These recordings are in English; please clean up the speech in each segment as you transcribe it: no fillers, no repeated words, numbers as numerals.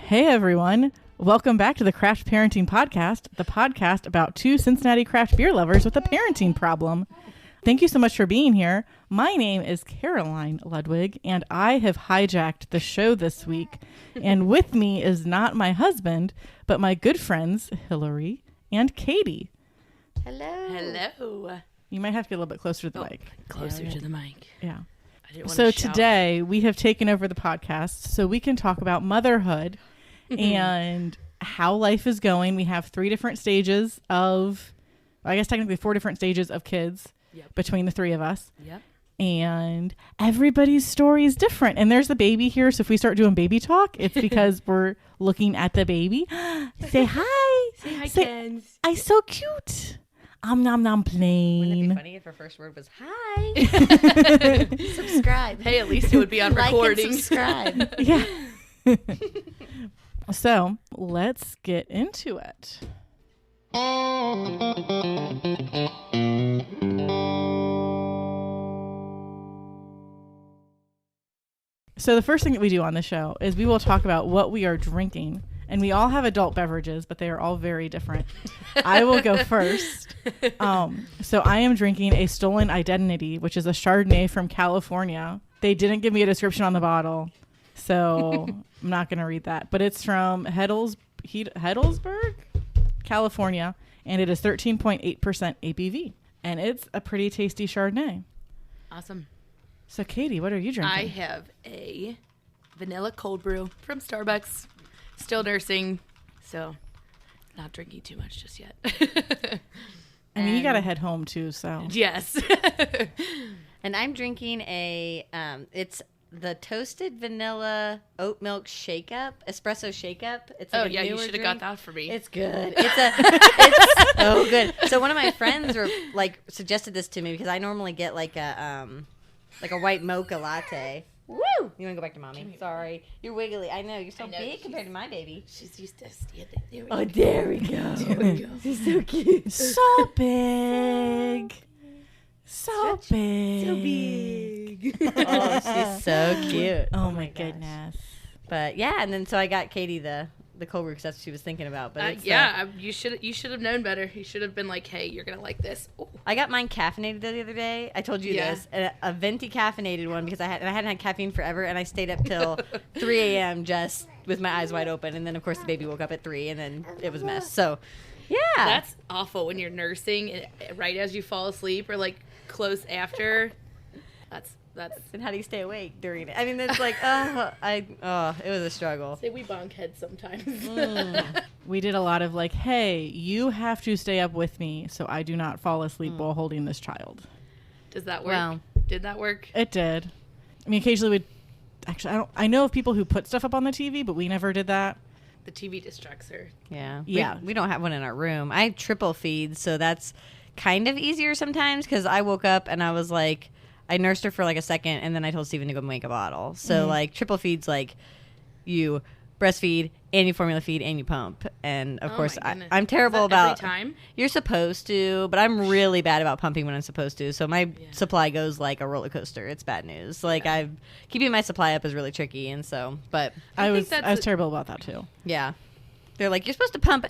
Hey everyone, welcome back to the Craft Parenting Podcast, the podcast about two Cincinnati craft beer lovers with a parenting problem. Thank you so much for being here. My name is Caroline Ludwig, and I have hijacked the show this week. And with me is not my husband, but my good friends, Hillary and Katie. Hello. Hello. You might have to get a little bit closer to the mic. Closer to the mic. Yeah. I didn't want So to shout. today we have taken over the podcast so we can talk about motherhood and how life is going. We have 3 different stages of, I guess technically 4 different stages of kids between the 3 of us. Yep. And everybody's story is different. And there's the baby here. So if we start doing baby talk, it's because we're looking at the baby. Say hi. Say hi, Kens. I so cute. Nom nom plain. Wouldn't it be funny if her first word was hi? Subscribe. Hey, at least it would be on Like recording. and subscribe. Yeah. So let's get into it. So the first thing that we do on the show is we will talk about what we are drinking. And we all have adult beverages, but they are all very different. I will go first. So I am drinking a Stolen Identity, which is a Chardonnay from California. They didn't give me a description on the bottle, so I'm not going to read that. But it's from Heddlesburg, California, and it is 13.8% ABV. And it's a pretty tasty Chardonnay. Awesome. So Katie, what are you drinking? I have a vanilla cold brew from Starbucks. Still nursing, so not drinking too much just yet. I mean, you got to head home too, so. Yes. And I'm drinking it's the toasted vanilla oat milk shake up, espresso shake up. It's like you newer should have drink. got that for me. It's good. It's so good. So one of my friends suggested this to me because I normally get like a white mocha latte. Woo! You want to go back to mommy? Sorry. You're wiggly. I know. You're so big compared to my baby. She's used to There we go. There we go. She's so cute. So big. So big. So big. Oh, she's so cute. Oh my goodness. But yeah, and then so I got Katie the cold brew because that's what she was thinking about. But it's you should have known better. You should have been like, hey, you're gonna like this. Ooh. I got mine caffeinated the other day. I told you this, a venti caffeinated one because I hadn't had caffeine forever, and I stayed up till 3 a.m. just with my eyes wide open, and then of course the baby woke up at 3, and then it was a mess. So yeah, That's awful when you're nursing right as you fall asleep or like close after. That's. And how do you stay awake during it? I mean, it's like, it was a struggle. Say we bonk heads sometimes. We did a lot of like, hey, you have to stay up with me so I do not fall asleep while holding this child. Does that work? Well, Did that work? It did. I mean, occasionally I know of people who put stuff up on the TV, but we never did that. The TV distracts her. Yeah. Yeah. We don't have one in our room. I triple feed, so that's kind of easier sometimes because I woke up and I was like, I nursed her for like a second, and then I told Steven to go make a bottle. So, like, triple feed's like you breastfeed, and you formula feed, and you pump. And, of course, I'm terrible about... Every time? You're supposed to, but I'm really bad about pumping when I'm supposed to. So my supply goes like a roller coaster. It's bad news. Like, keeping my supply up is really tricky, and so... But I was terrible about that, too. yeah. They're like, you're supposed to pump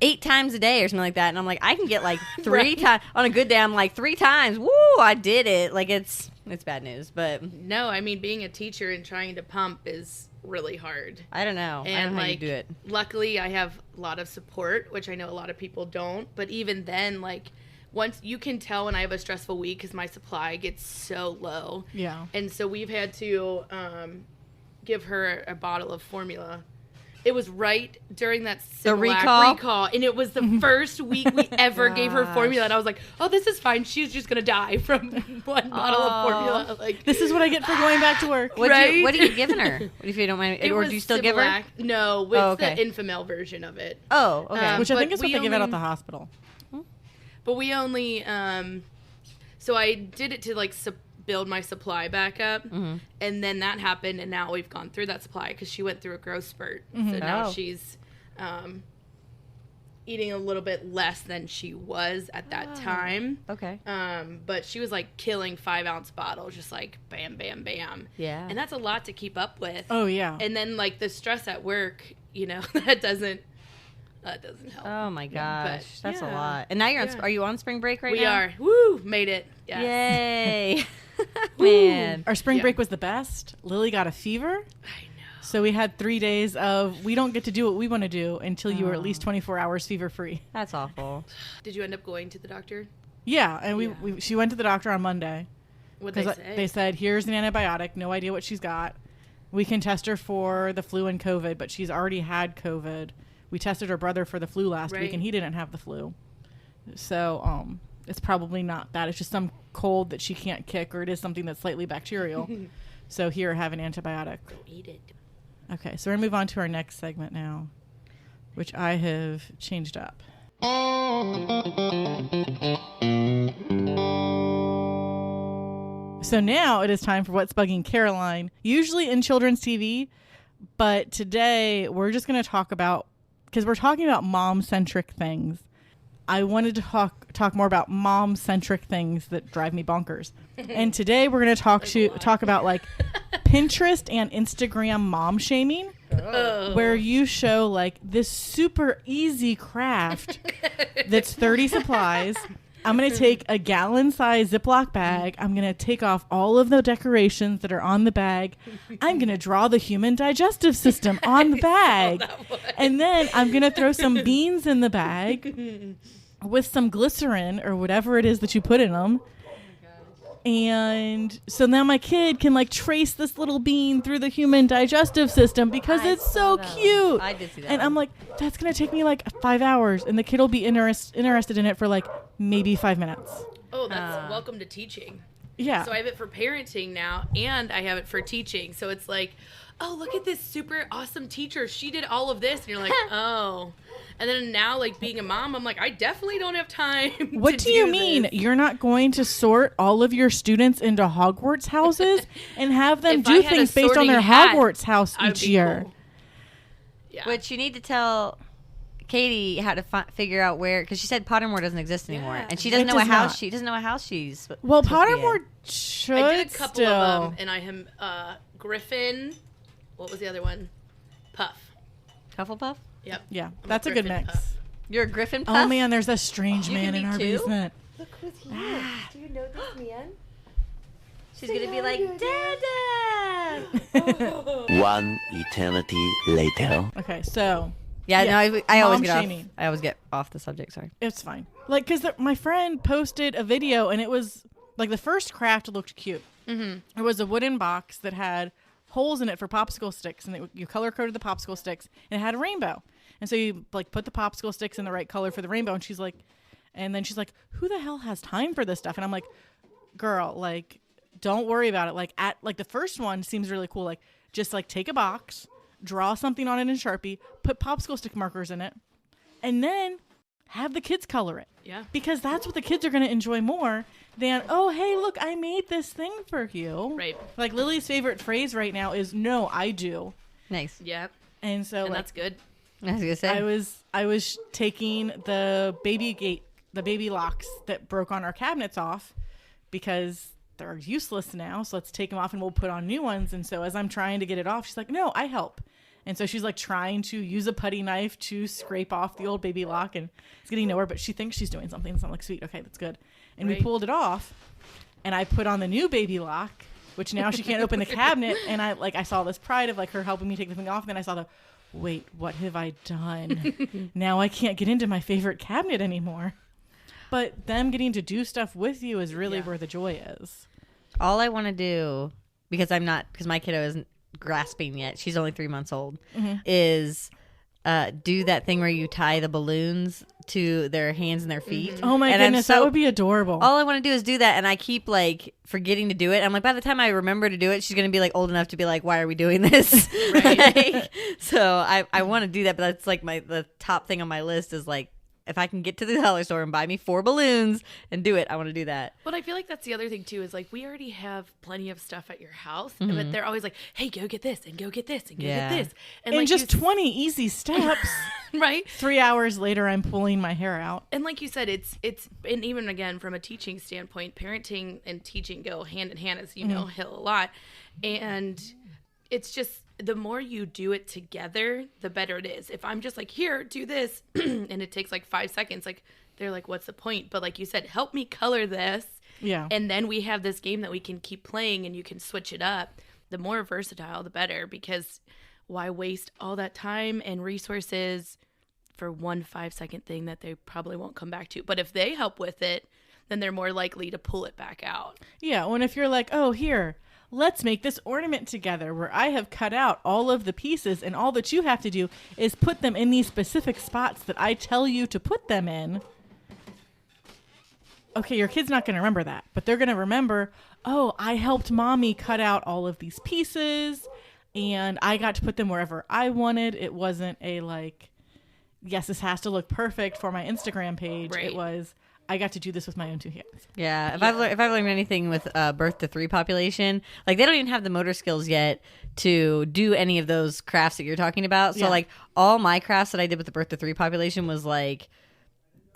8 times a day or something like that, and I'm like, I can get like 3 times on a good day. I'm like 3 times. Woo! I did it. Like it's bad news, but No, I mean being a teacher and trying to pump is really hard. I don't know. And I don't know how you like, do it. luckily, I have a lot of support, which I know a lot of people don't. But even then, like once you can tell when I have a stressful week because my supply gets so low. Yeah. And so we've had to give her a bottle of formula. It was right during that Similac recall, and it was the first week we ever gave her formula, and I was like, "Oh, this is fine. She's just gonna die from one bottle of formula." Like, This is what I get for going back to work. What right? what are you giving her? What if you don't mind? Or do you still give her? Similac. No, with okay. the Infamil version of it. Oh, okay. Which I but think is what we they give out only- at the hospital. But we only, so I did it to like build my supply back up, and then that happened, and now we've gone through that supply because she went through a growth spurt. So now she's eating a little bit less than she was at that time. Okay. But she was like killing 5-ounce bottles, just like bam, bam, bam. Yeah. And that's a lot to keep up with. Oh yeah. And then like the stress at work, that doesn't help. Oh my gosh, that's a yeah. lot. And now you're on. Yeah. Are you on spring break right We now? are. Woo! Made it. Yes. Yay! Man. Our spring Yeah. break was the best. Lily got a fever. I know. So we had 3 days of we don't get to do what we want to do until you are at least 24 hours fever free. That's awful. Did you end up going to the doctor? Yeah, and Yeah. she went to the doctor on Monday What'd they because say? they said here's an antibiotic. No idea what she's got. We can test her for the flu and COVID, but she's already had COVID. We tested her brother for the flu last week, Right. and he didn't have the flu. So it's probably not that. It's just some cold that she can't kick, or it is something that's slightly bacterial. So here, have an antibiotic. Go eat it. Okay, so we're going to move on to our next segment now, which I have changed up. So now it is time for What's Bugging Caroline, usually in children's TV, but today we're just going to talk about, because we're talking about mom-centric things. I wanted to talk more about mom-centric things that drive me bonkers. And today we're going to talk about like Pinterest and Instagram mom shaming, where you show like this super easy craft that's 30 supplies. I'm going to take a gallon-sized Ziploc bag. I'm going to take off all of the decorations that are on the bag. I'm going to draw the human digestive system on the bag. And then I'm going to throw some beans in the bag with some glycerin or whatever it is that you put in them. And so now my kid can like trace this little bean through the human digestive system because I it's saw so that one. cute. I did see that And one. I'm like, that's going to take me like 5 hours. And the kid will be interested in it for like maybe 5 minutes. Oh, that's welcome to teaching. Yeah. So I have it for parenting now, and I have it for teaching. So it's like, oh, look at this super awesome teacher. She did all of this. And you're like, oh. And then now, like, being a mom, I'm like, I definitely don't have time What do you mean? this. You're not going to sort all of your students into Hogwarts houses and have them If I do had a things based on sorting their hat, Hogwarts house I would each be year? cool. Yeah. Which you need to tell Katie how to figure out where, because she said Pottermore doesn't exist anymore, Yeah. and she doesn't It know does what house not. she doesn't know what house she's. Well, supposed to be in. Pottermore should I did a couple still. of them, and I am Griffin. What was the other one? Puff. Hufflepuff. Yep. Yeah, I'm that's a good Griffin mix. Puff. You're a Griffin Puff. Oh man, there's a strange You man can in be our two? basement. Look who's here. Do you know this man? She's gonna be like, Dada. One eternity later. Okay, so Yeah, Yeah. no, I always Mom get off. shaming. I always get off the subject. Sorry. it's fine. Like, because my friend posted a video and it was like the first craft looked cute. Mm-hmm. It was a wooden box that had holes in it for popsicle sticks, and you color coded the popsicle sticks, and it had a rainbow. And so you like put the popsicle sticks in the right color for the rainbow, and then she's like, who the hell has time for this stuff? And I'm like, girl, like, don't worry about it. Like the first one seems really cool. Like, just like take a box, draw something on it in Sharpie, put popsicle stick markers in it, and then have the kids color it. Yeah. Because that's what the kids are going to enjoy more than, oh, hey, look, I made this thing for you. Right. Like Lily's favorite phrase right now is, no, I do. Nice. Yep. And so And like, that's good. I was gonna say. I was taking the baby locks that broke on our cabinets off because they're useless now. So let's take them off and we'll put on new ones. And so as I'm trying to get it off, she's like, no, I help. And so she's like trying to use a putty knife to scrape off the old baby lock, and it's getting nowhere, but she thinks she's doing something. So I'm like, sweet, okay, that's good. And we Right. pulled it off, and I put on the new baby lock, which now she can't open the cabinet. And I saw this pride of like her helping me take the thing off. And then I saw wait, what have I done? Now I can't get into my favorite cabinet anymore. But them getting to do stuff with you is really Yeah. where the joy is. All I want to do, because my kiddo isn't grasping yet, she's only 3 months old, is do that thing where you tie the balloons to their hands and their feet. Oh my And I'm goodness, that so- would be adorable. All I want to do is do that, and I keep like forgetting to do it. I'm like, by the time I remember to do it, she's gonna be like old enough to be like, why are we doing this? Like, so I want to do that, but that's like the top thing on my list is like if I can get to the dollar store and buy me 4 balloons and do it, I want to do that. But I feel like that's the other thing too, is like we already have plenty of stuff at your house, but they're always like, hey, go get this and go get this and go get this. And like just 20 easy steps. right? 3 hours later, I'm pulling my hair out. And like you said, it's and even again from a teaching standpoint, parenting and teaching go hand in hand, as you know, Hill, a lot. And it's just the more you do it together, the better it is. If I'm just like, here, do this, and it takes like 5 seconds, like they're like, what's the point? But like you said, help me color this. Yeah. And then we have this game that we can keep playing and you can switch it up. The more versatile, the better, because why waste all that time and resources for one 5-second thing that they probably won't come back to? But if they help with it, then they're more likely to pull it back out. Yeah. When if you're like, oh, here, let's make this ornament together where I have cut out all of the pieces and all that you have to do is put them in these specific spots that I tell you to put them in. Okay, your kid's not going to remember that, but they're going to remember, oh, I helped mommy cut out all of these pieces and I got to put them wherever I wanted. It wasn't a like, yes, this has to look perfect for my Instagram page. Right. It was, I got to do this with my own 2 hands. Yeah, if I've learned anything with birth to 3 population, like they don't even have the motor skills yet to do any of those crafts that you're talking about. So like all my crafts that I did with the birth to 3 population was like,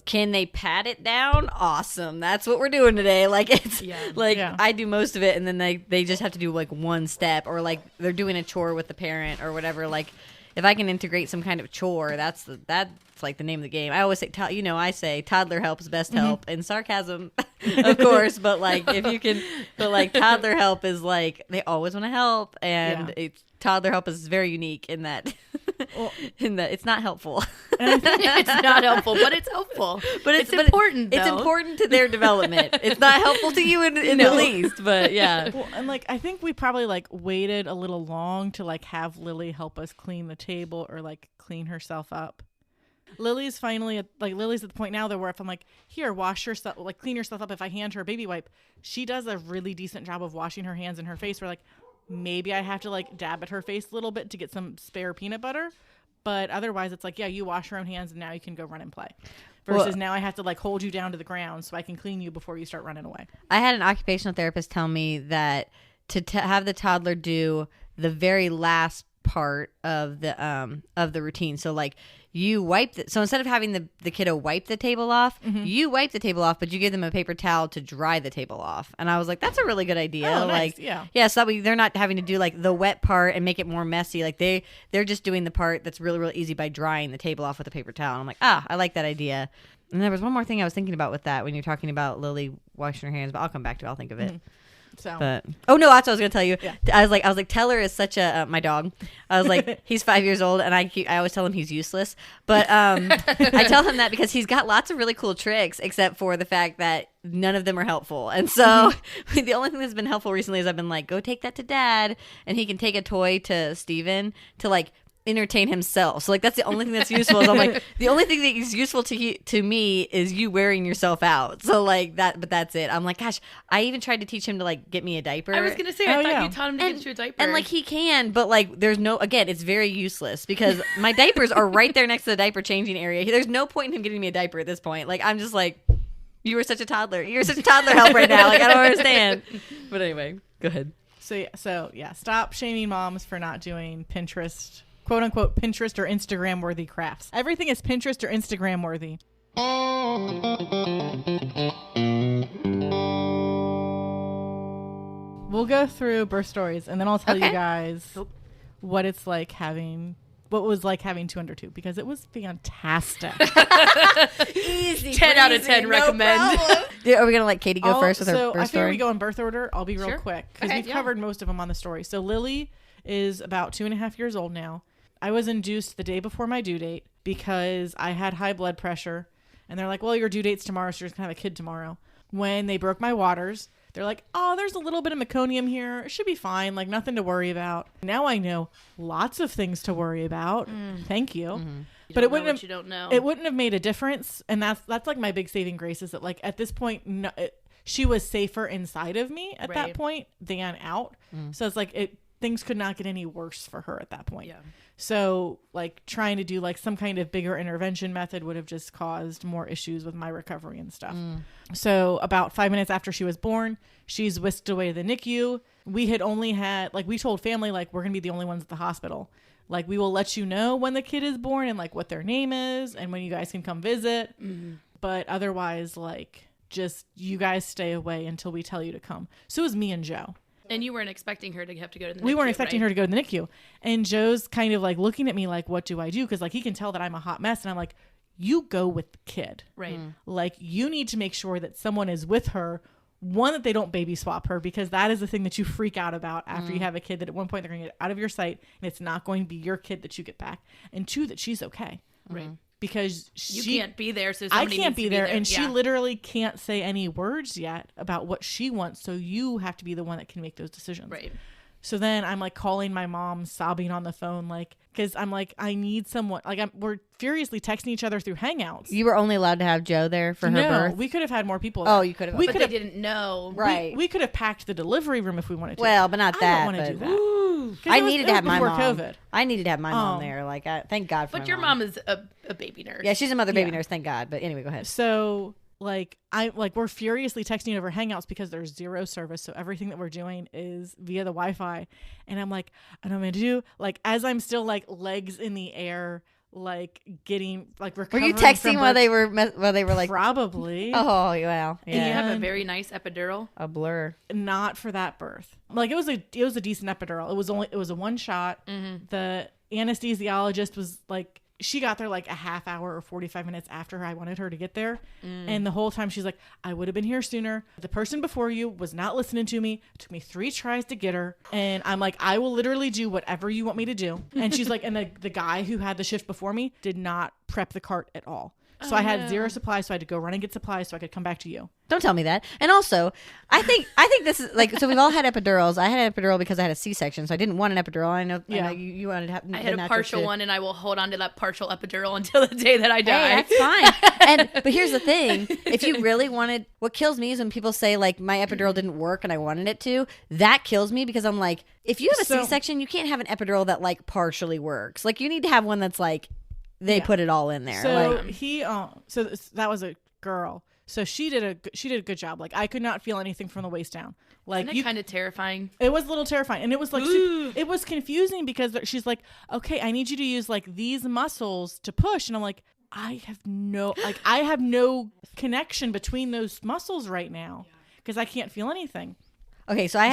can they pat it down? Awesome, that's what we're doing today. Like it's I do most of it, and then they just have to do like one step, or like they're doing a chore with the parent or whatever. Like if I can integrate some kind of chore, that's like the name of the game. I always say, I say toddler help is best help, in sarcasm, of course. But like if you can, but like toddler help is like they always want to help, and toddler help is very unique in that, in that it's not helpful. It's not helpful, but it's helpful. But it's important. It's important to their development. It's not helpful to you in the least, but yeah. Well, and like I think we probably like waited a little long to like have Lily help us clean the table or like clean herself up. Lily's finally Lily's at the point now that where if I'm like, here, wash yourself, like clean yourself up. If I hand her a baby wipe, she does a really decent job of washing her hands and her face. We're like, maybe I have to like dab at her face a little bit to get some spare peanut butter. But otherwise it's like, yeah, you wash your own hands and now you can go run and play. Versus now I have to like hold you down to the ground so I can clean you before you start running away. I had an occupational therapist tell me that to have the toddler do the very last part of the routine. So like you wipe so instead of having the kiddo wipe the table off, you wipe the table off, but you give them a paper towel to dry the table off. And I was like, that's a really good idea. Oh, nice. Like so that way they're not having to do like the wet part and make it more messy. Like they're just doing the part that's really, really easy by drying the table off with a paper towel. And I'm like, I like that idea. And there was one more thing I was thinking about with that when you're talking about Lily washing her hands, but I'll come back to it. I'll think of it. So, but no, that's what I was gonna tell you. Yeah. I was like, Teller is such a my dog. I was like, he's 5 years old, and I always tell him he's useless. But I tell him that because he's got lots of really cool tricks, except for the fact that none of them are helpful. And so the only thing that's been helpful recently is I've been like, go take that to Dad, and he can take a toy to Steven to like entertain himself. So like that's the only thing that's useful. Is I'm like, the only thing that is useful to me is you wearing yourself out. So like that, but that's it. I'm like, gosh, I even tried to teach him to like get me a diaper. I was gonna say, I thought you taught him to get you a diaper. And like he can, but like there's no, again, it's very useless because my diapers are right there next to the diaper changing area. There's no point in him getting me a diaper at this point. Like I'm just like, you were such a toddler. You're such a toddler help right now. Like I don't understand. But anyway, go ahead. So yeah, stop shaming moms for not doing Pinterest, quote unquote, Pinterest or Instagram worthy crafts. Everything is Pinterest or Instagram worthy. We'll go through birth stories and then I'll tell you guys what it's like having, what was like having 2 under 2, because it was fantastic. Easy. 10 out of 10 recommend. Are we going to let Katie go first with her birth story? I figure we go in birth order. I'll be real Sure. quick because we've covered most of them on the story. So Lily is about 2.5 years old now. I was induced the day before my due date because I had high blood pressure. And they're like, well, your due date's tomorrow, so you're just going to have a kid tomorrow. When they broke my waters, they're like, oh, there's a little bit of meconium here. It should be fine. Like, nothing to worry about. Now I know lots of things to worry about. Thank you. Mm-hmm. But it wouldn't have, you don't know. It wouldn't have made a difference. And that's like my big saving grace is that, like, at this point, she was safer inside of me at that point than out. So it's like things could not get any worse for her at that point. Yeah. So like trying to do like some kind of bigger intervention method would have just caused more issues with my recovery and stuff. So about 5 minutes after she was born, she's whisked away to the NICU. We had only had, like, we told family, like, we're going to be the only ones at the hospital. Like, we will let you know when the kid is born and like what their name is and when you guys can come visit. But otherwise, like, just you guys stay away until we tell you to come. So it was me and Joe. And you weren't expecting her to have to go to the NICU, We weren't expecting right? her to go to the NICU. And Joe's kind of like looking at me like, what do I do? Because like he can tell that I'm a hot mess. And I'm like, you go with the kid. Right. Like you need to make sure that someone is with her. One, that they don't baby swap her, because that is the thing that you freak out about after you have a kid, that at one point they're going to get out of your sight and it's not going to be your kid that you get back. And two, that she's okay. Right. Because You she can't be there, so I somebody can't needs to be there, and she Yeah. literally can't say any words yet about what she wants, so you have to be the one that can make those decisions. Right. So then I'm like calling my mom, sobbing on the phone, like, because I'm like, I need someone. Like, we're furiously texting each other through Hangouts. You were only allowed to have Joe there for her birth. We could have had more people. Oh, there. you could have. We But could they have. didn't know. Right. We could have packed the delivery room if we wanted to. Well, but not I that. don't want to but do that. 'Cause I it was- needed it to was have my before mom. COVID. I needed to have my mom there. Like, thank God for But my your mom is a baby nurse. Yeah, she's a mother baby Yeah. nurse. Thank God. But anyway, go ahead. So we're furiously texting over Hangouts because there's zero service. So everything that we're doing is via the Wi-Fi. And I'm like, I don't know what to do. Like, as I'm still like legs in the air, like getting like Were recovering. you texting from while birth. they were like? Probably. Oh well, yeah. And you have a And- very nice epidural. A blur. Not for that birth. Like it was a decent epidural. It was a one shot. The anesthesiologist was like, she got there like a half hour or 45 minutes after I wanted her to get there. And the whole time she's like, I would have been here sooner. The person before you was not listening to me. It took me 3 tries to get her. And I'm like, I will literally do whatever you want me to do. And she's like, and the guy who had the shift before me did not prep the cart at all. So I had zero supplies. So I had to go run and get supplies so I could come back to you. Don't tell me that. And also, I think this is like, so we've all had epidurals. I had an epidural because I had a C-section, so I didn't want an epidural. I know you wanted to have. I had a partial one, and I will hold on to that partial epidural until the day that I die. Hey, that's fine. But here's the thing: if you really wanted, what kills me is when people say like my epidural didn't work and I wanted it to. That kills me because I'm like, if you have a C-section, you can't have an epidural that like partially works. Like you need to have one that's like they put it all in there. So like, that was a girl. So she did a good job. Like I could not feel anything from the waist down. Like Isn't it kind of terrifying? it was a little terrifying, and it was like it was confusing because she's like, okay, I need you to use like these muscles to push, and I'm like, I have no connection between those muscles right now because I can't feel anything. okay, so I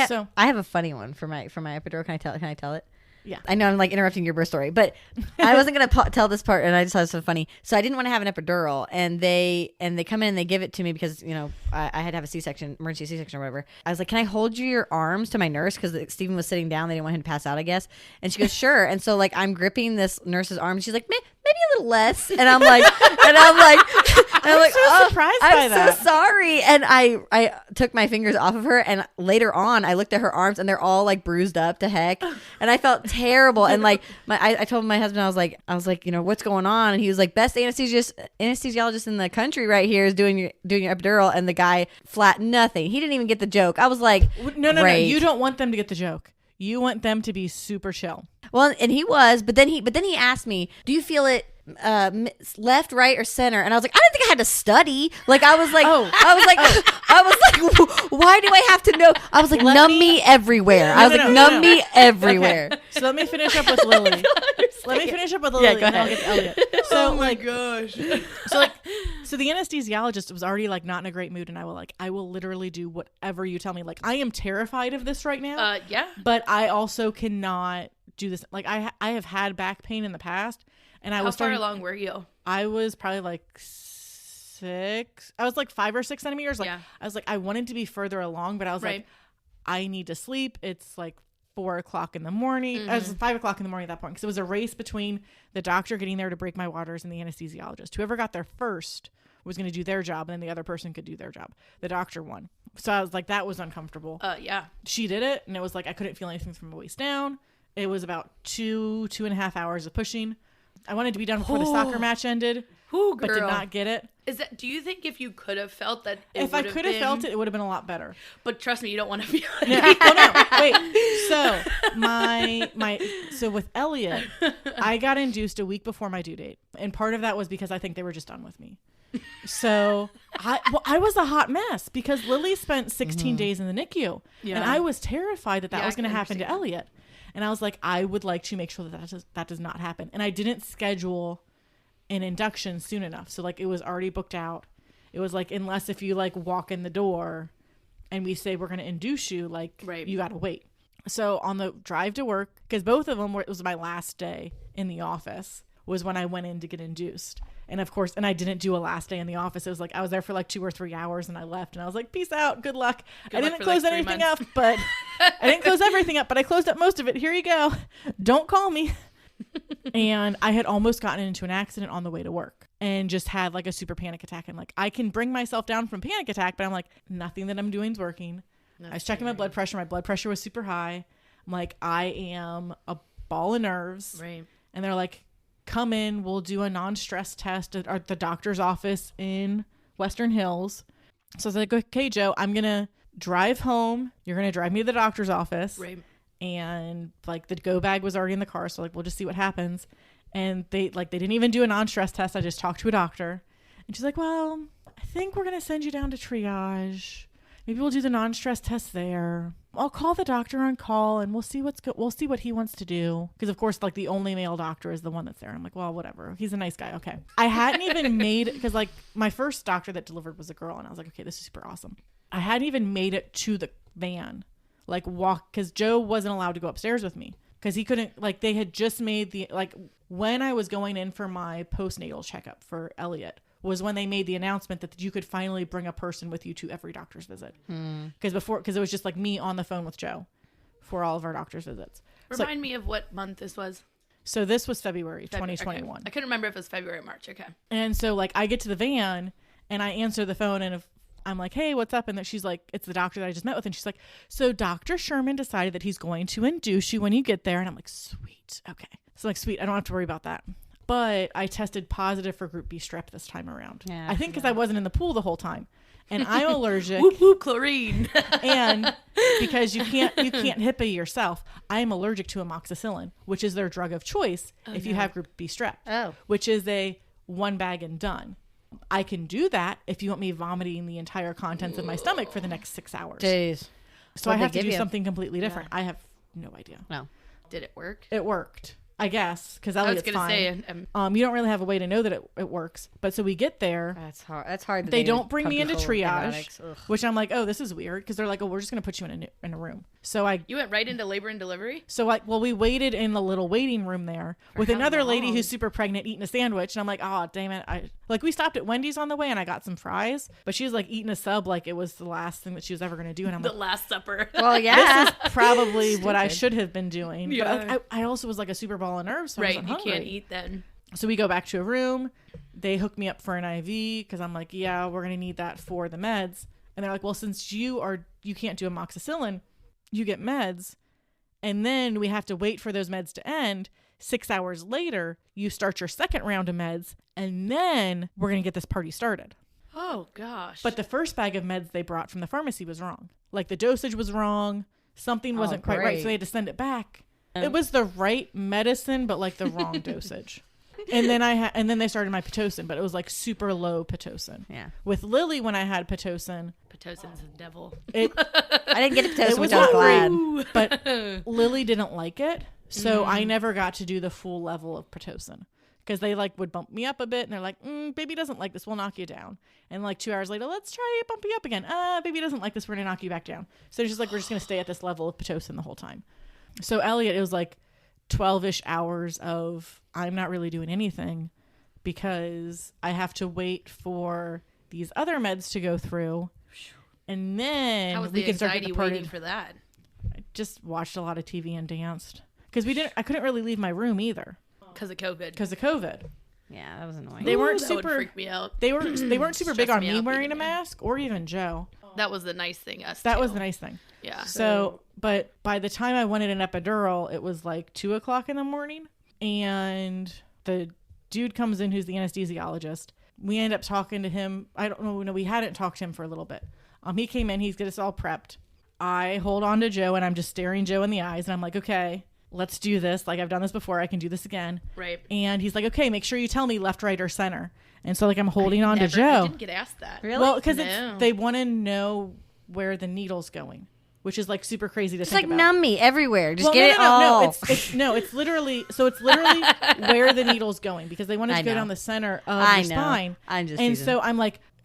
have a funny one for my epidural. Can I tell it? Yeah. I know I'm like interrupting your birth story, but I wasn't going to tell this part, and I just thought it was so funny. So I didn't want to have an epidural, and they come in and they give it to me because, you know, I had to have a C-section, emergency C-section or whatever. I was like, can I hold your arms to my nurse? Because Stephen was sitting down. They didn't want him to pass out, I guess. And she goes, sure. And so like I'm gripping this nurse's arm. And she's like, maybe a little less. And I'm like, I'm so surprised by that. I'm so sorry. And I took my fingers off of her, and later on I looked at her arms and they're all like bruised up to heck. And I felt terrible. And like I told my husband, I was like, you know, what's going on? And he was like, best anesthesiologist in the country right here is doing your epidural. And the guy flat nothing. He didn't even get the joke. I was like, No. great. You don't want them to get the joke. You want them to be super chill. Well, and he was, but then he asked me, do you feel it left, right, or center? And I was like, I didn't think I had to study. Like I was like, why do I have to know? I was like, numb me everywhere. I was like, numb me everywhere. Okay. So let me finish up with Lily. Let me finish up with Lily. Yeah, go and then I'll ahead. get to Elliot. So Oh my gosh. So the anesthesiologist was already like not in a great mood, and I will literally do whatever you tell me. Like I am terrified of this right now. Yeah. But I also cannot do this. Like I have had back pain in the past, and How far along were you? I was probably like 6. I was like 5 or 6 centimeters. Like Yeah. I was like, I wanted to be further along, but I was Right. like, I need to sleep. It's like 4 o'clock in the morning. It was 5 o'clock in the morning at that point, because it was a race between the doctor getting there to break my waters and the anesthesiologist. Whoever got there first was going to do their job, and then the other person could do their job. The doctor won. So I was like, that was uncomfortable. Yeah. She did it, and it was like I couldn't feel anything from the waist down. It was about 2.5 hours of pushing. I wanted to be done before the soccer match ended, Ooh, but did girl. not get it. Do you think if you could have felt that, If I could have felt it, it would have been a lot better. But trust me, you don't want to feel it. No, well, no, wait. So So with Elliot, I got induced a week before my due date. And part of that was because I think they were just done with me. So I was a hot mess because Lily spent 16 days in the NICU. Yeah. And I was terrified that Yeah, was I going to can happen to understand. Elliot. And I was like, I would like to make sure that does not happen. And I didn't schedule an induction soon enough. So like it was already booked out. It was like, unless if you like walk in the door and we say we're going to induce you, like Right. you got to wait. So on the drive to work, because both of them it was my last day in the office, was when I went in to get induced. And of course, and I didn't do a last day in the office. It was like I was there for like 2 or 3 hours and I left and I was like, peace out. Good luck. I luck didn't for, close like, 3 anything months. up, but I didn't close everything up, but I closed up most of it. Here you go. Don't call me. And I had almost gotten into an accident on the way to work and just had like a super panic attack. And like, I can bring myself down from panic attack, but I'm like, nothing that I'm doing is working. I was checking my blood pressure. My blood pressure was super high. I'm like, I am a ball of nerves. Right. And they're like, come in, we'll do a non-stress test at the doctor's office in Western Hills. So I was like, okay, Joe, I'm going to drive home. You're going to drive me to the doctor's office. Right. And like the go bag was already in the car. So like, we'll just see what happens. And they didn't even do a non-stress test. I just talked to a doctor and she's like, well, I think we're going to send you down to triage. Maybe we'll do the non-stress test there. I'll call the doctor on call and we'll see we'll see what he wants to do. Because of course, like the only male doctor is the one that's there. I'm like, well, whatever. He's a nice guy. Okay. I hadn't even made, because like my first doctor that delivered was a girl. And I was like, okay, this is super awesome. I hadn't even made it to the van, like walk, because Joe wasn't allowed to go upstairs with me. Because he couldn't, like they had just made when I was going in for my postnatal checkup for Elliot, was when they made the announcement that you could finally bring a person with you to every doctor's visit. Because it was just like me on the phone with Joe for all of our doctor's visits. Remind me of what month this was. So this was February February, 2021. Okay. I couldn't remember if it was February or March. Okay. And so like I get to the van and I answer the phone and if I'm like, hey, what's up? And then she's like, it's the doctor that I just met with. And she's like, so Dr. Sherman decided that he's going to induce you when you get there. And I'm like, sweet. Okay. So like, sweet. I don't have to worry about that. But I tested positive for group B strep this time around. Yeah, I think because I wasn't in the pool the whole time. And I'm allergic. Whoop whoop chlorine. And because you can't HIPAA yourself, I am allergic to amoxicillin, which is their drug of choice if you have group B strep. Oh. Which is a one bag and done. I can do that if you want me vomiting the entire contents of my stomach for the next 6 hours. Jeez. So What'd I have they to give do you? something completely different. I have no idea. No. Did it work? It worked, I guess, because I was Elliot's gonna fine. say, You don't really have a way to know that it works. But so we get there. That's hard. That's hard. that They need don't to bring pump me you into full of triage, antibiotics. Ugh. which I'm like, oh, this is weird. Because they're like, oh, we're just going to put you in a room. So you went right into labor and delivery? we waited in the little waiting room there with how another lady long? who's super pregnant eating a sandwich. And I'm like, oh, damn it. We stopped at Wendy's on the way and I got some fries, but she was like eating a sub like it was the last thing that she was ever going to do. And I'm The like, Last Supper. Well, yeah. this is probably what I should have been doing. Yeah. But I also was like a super ball of nerves. So I Right. wasn't You hungry. can't eat then. So we go back to a room. They hook me up for an IV because I'm like, yeah, we're going to need that for the meds. And they're like, well, since you can't do amoxicillin, you get meds. And then we have to wait for those meds to end. 6 hours later, you start your second round of meds. And then we're going to get this party started. Oh, gosh. But the first bag of meds they brought from the pharmacy was wrong. Like the dosage was wrong. Something wasn't quite right. great. So they had to send it back. It was the right medicine, but like the wrong dosage. And then and then they started my Pitocin, but it was like super low Pitocin. Yeah. With Lily, when I had Pitocin, Pitocin's the devil. it I didn't get a Pitocin, it was which I'm not glad. great, but Lily didn't like it, so I never got to do the full level of Pitocin because they like would bump me up a bit, and they're like, "Baby doesn't like this. We'll knock you down." And like 2 hours later, let's try to bump you up again. Baby doesn't like this. We're gonna knock you back down. So it's just like we're just gonna stay at this level of Pitocin the whole time. So Elliot, it was like 12-ish hours of I'm not really doing anything because I have to wait for these other meds to go through, and then How was we the can start anxiety the party. waiting for that? I just watched a lot of TV and danced because I couldn't really leave my room either Because of COVID. because of COVID. Yeah, that was annoying. They weren't That would super. freak me out. They weren't super big Stress on me me out wearing being a there. mask or even Joe. That was the nice thing. That was the nice thing. Yeah. So, but by the time I wanted an epidural, it was like 2:00 in the morning, and the dude comes in who's the anesthesiologist. We end up talking to him. I don't know. No, we hadn't talked to him for a little bit. He came in. He's got us all prepped, I hold on to Joe and I'm just staring Joe in the eyes and I'm like, okay, let's do this. Like I've done this before. I can do this again. Right. And he's like, okay, make sure you tell me left, right, or center. And so like I'm holding on to I Joe. didn't get asked that. Really? Well, because No. they want to know where the needle's going, which is like super crazy to It's think like about. numb me everywhere. Just Well, get it all. It's literally where the needle's going because they want it I to go know. down the center of I your know. spine. I'm just and teasing.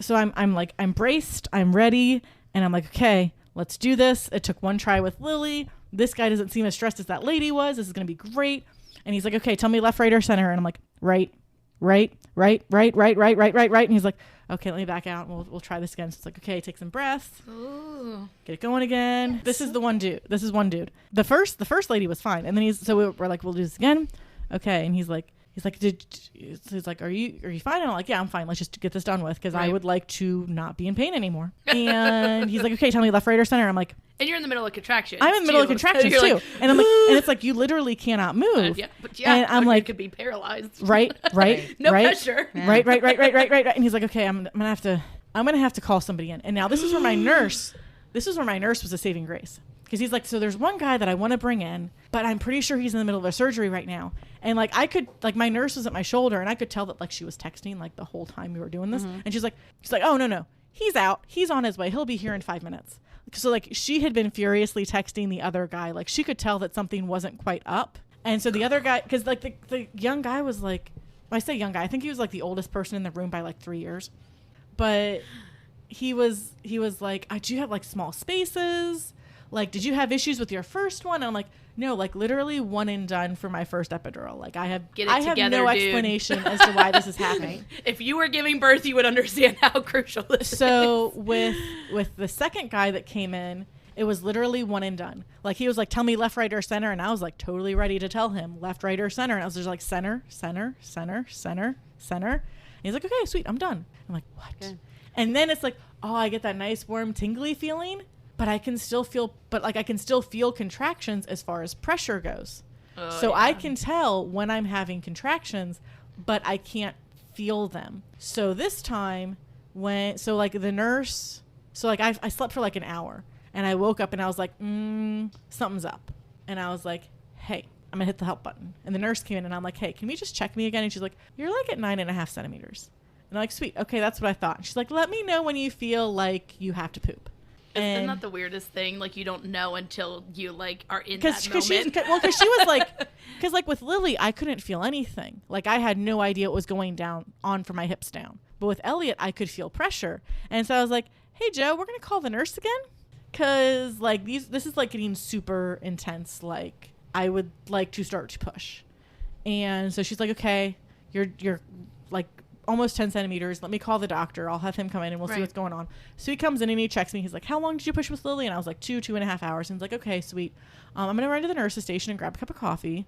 so I'm braced, I'm ready, and I'm like, okay, let's do this. It took one try with Lily. This guy doesn't seem as stressed as that lady was. This is gonna be great. And he's like, okay, tell me left, right, or center. And I'm like, right. And he's like, okay, let me back out and we'll try this again. So it's like, okay, take some breaths. Ooh. Get it going again. This is one dude. The first lady was fine. And then we're like, we'll do this again. Okay. And he's like, are you fine? And I'm like, yeah, I'm fine. Let's just get this done with because I Right. would like to not be in pain anymore. And he's like, okay, tell me left, right, or center. I'm like, And you're in the middle of contractions. I'm in the middle of too. contractions You're too. like, And I'm like, and it's like, you literally cannot move. yeah, And I'm you like, could be paralyzed. right. No right, pressure. Right. And he's like, okay, I'm gonna have to call somebody in. And now this is where my nurse was a saving grace. Because he's like, so there's one guy that I want to bring in, but I'm pretty sure he's in the middle of a surgery right now. And like my nurse was at my shoulder and I could tell that like she was texting like the whole time we were doing this. And she's like, oh no, he's out. He's on his way. He'll be here in 5 minutes. So like she had been furiously texting the other guy. Like she could tell that something wasn't quite up. And so the other guy, because like the young guy was like, when I say young guy, I think he was like the oldest person in the room by like 3 years. But he was like, do you have like small spaces? Like, did you have issues with your first one? And I'm like, no, like literally one and done for my first epidural. Like I have together, no dude. explanation as to why this is happening. If you were giving birth, you would understand how crucial this is. So with the second guy that came in, it was literally one and done. Like he was like, tell me left, right, or center. And I was like totally ready to tell him left, right, or center. And I was just like center. And he's like, okay, sweet, I'm done. I'm like, what? Okay. And then it's like, oh, I get that nice warm tingly feeling, but I can still feel contractions as far as pressure goes. So I can tell when I'm having contractions, but I can't feel them. So this time I slept for like an hour and I woke up and I was like, something's up. And I was like, hey, I'm gonna hit the help button. And the nurse came in and I'm like, hey, can we just check me again? And she's like, you're like at 9.5 centimeters. And I'm like, sweet. Okay. That's what I thought. And she's like, let me know when you feel like you have to poop. Isn't that the weirdest thing? Like you don't know until you like are in that moment. Because she was like, because like with Lily, I couldn't feel anything. Like I had no idea what was going on from my hips down. But with Elliot, I could feel pressure. And so I was like, hey, Joe, we're going to call the nurse again. Because like this is like getting super intense. Like I would like to start to push. And so she's like, okay, you're like almost 10 centimeters. Let me call the doctor. I'll have him come in and we'll see what's going on. So he comes in and he checks me. He's like, how long did you push with Lily? And I was like, 2.5 hours. And he's like, okay, sweet. I'm going to run to the nurse's station and grab a cup of coffee.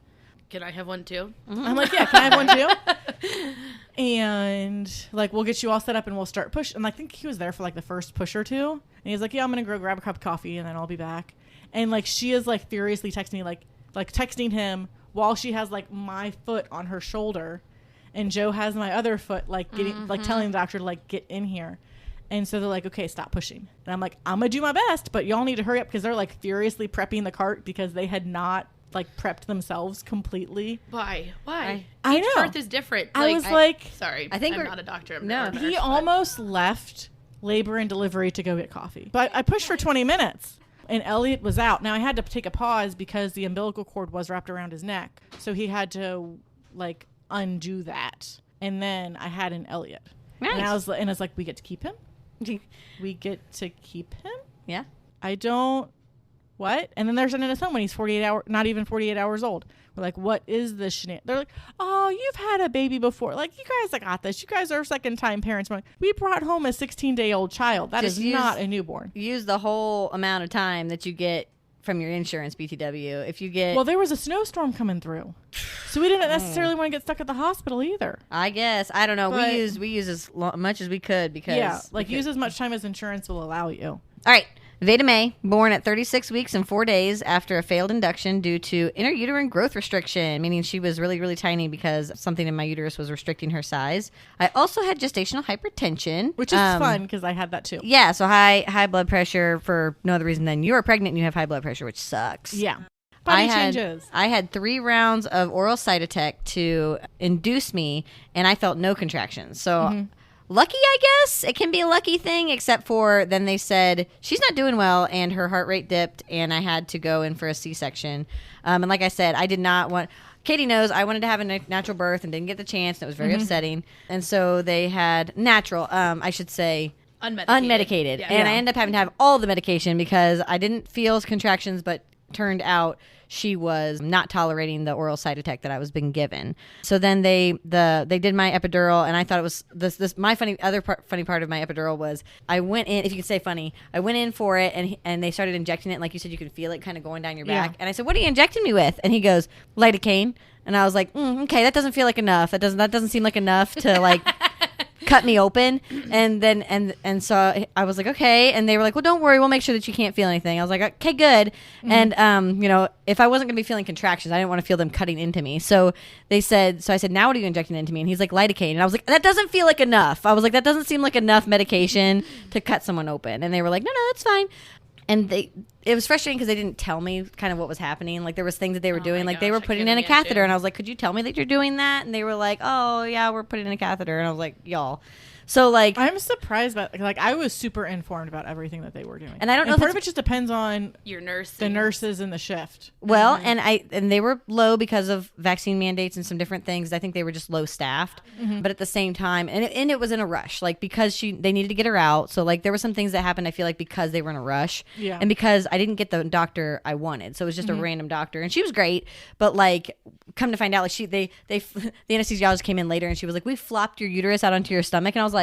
Can I have one too? I'm like, yeah, can I have one too? And like, we'll get you all set up and we'll start push. And I think he was there for like the first push or two. And he's like, yeah, I'm going to go grab a cup of coffee and then I'll be back. And like, she is like furiously texting me, like texting him while she has like my foot on her shoulder. And Joe has my other foot, like getting, like telling the doctor to like get in here. And so they're like, okay, stop pushing. And I'm like, I'm going to do my best, but y'all need to hurry up because they're like furiously prepping the cart because they had not like prepped themselves completely. Why? I Each know. birth is different. I was like, sorry, I think I'm we're- not a doctor. I'm no. not a he nurse, but- almost left labor and delivery to go get coffee. But I pushed for 20 minutes and Elliot was out. Now I had to take a pause because the umbilical cord was wrapped around his neck. So he had to like undo that. And then I had an Elliot. Nice. And I was like, we get to keep him? We get to keep him? Yeah. I don't. What? And then they're sending us home when he's not even 48 hours old. We're like, what is this shenanigans? They're like, oh, you've had a baby before. Like, you guys got this. You guys are second-time parents. We're like, we brought home a 16-day-old child. That Just is not a newborn. Use the whole amount of time that you get from your insurance, BTW. If you get, Well, there was a snowstorm coming through. So we didn't necessarily want to get stuck at the hospital either. I guess I don't know. But- we use as much as we could because Yeah, like use as much time as insurance will allow you. All right, Veda May, born at 36 weeks and 4 days after a failed induction due to intrauterine growth restriction, meaning she was really, really tiny because something in my uterus was restricting her size. I also had gestational hypertension. Which is fun because I had that too. Yeah, so high blood pressure for no other reason than you are pregnant and you have high blood pressure, which sucks. Yeah. Body had, changes. I had 3 rounds of oral Cytotec to induce me, and I felt no contractions. So lucky, I guess. It can be a lucky thing, except for then they said she's not doing well, and her heart rate dipped, and I had to go in for a C-section. And like I said, I did not want... Katie knows I wanted to have a natural birth and didn't get the chance, and it was very upsetting. And so they had natural, I should say... Unmedicated. Yeah. And I ended up having to have all the medication because I didn't feel contractions, but turned out she was not tolerating the oral Cytotec that I was being given. So then they did my epidural, and I thought it was this my funny part of my epidural was I went in, if you could say funny, I went in for it, and they started injecting it, and like you said, you could feel it kind of going down your back. And I said, "What are you injecting me with?" And he goes, "Lidocaine." And I was like, "Okay, that doesn't feel like enough. That doesn't seem like enough to like." Cut me open, and then and so I was like, okay, and they were like, well, don't worry, we'll make sure that you can't feel anything. I was like, okay, good. And if I wasn't gonna be feeling contractions, I didn't want to feel them cutting into me. So I said, now what are you injecting into me? And he's like, lidocaine. And I was like, that doesn't feel like enough. I was like, that doesn't seem like enough medication to cut someone open. And they were like, no, it's fine. And it was frustrating because they didn't tell me kind of what was happening. Like there was things that they were doing, like they were putting in a catheter, and I was like, could you tell me that you're doing that? And they were like, oh yeah, we're putting in a catheter. And I was like, y'all. So like I'm surprised about like I was super informed about everything that they were doing, and I don't know. Part of it just depends on your nurse, the nurses and the shift. Well, and they were low because of vaccine mandates and some different things. I think they were just low staffed, but at the same time, and it was in a rush, like because they needed to get her out. So like there were some things that happened. I feel like because they were in a rush, and because I didn't get the doctor I wanted, so it was just a random doctor, and she was great, but like come to find out, like the anesthesiologist came in later, and she was like, we flopped your uterus out onto your stomach, and I was like.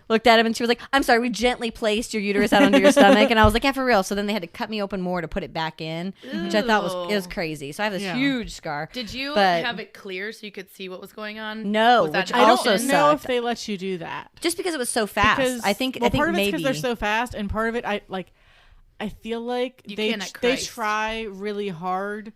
Looked at him and she was like, I'm sorry, we gently placed your uterus out onto your stomach. And I was like, yeah, for real. So then they had to cut me open more to put it back in, which I thought was crazy. So I have this huge scar. Did you have it clear so you could see what was going on? No, which I don't know if they let you do that. Just because it was so fast. Because, I think part of maybe it's because they're so fast, and part of it, I feel like they try really hard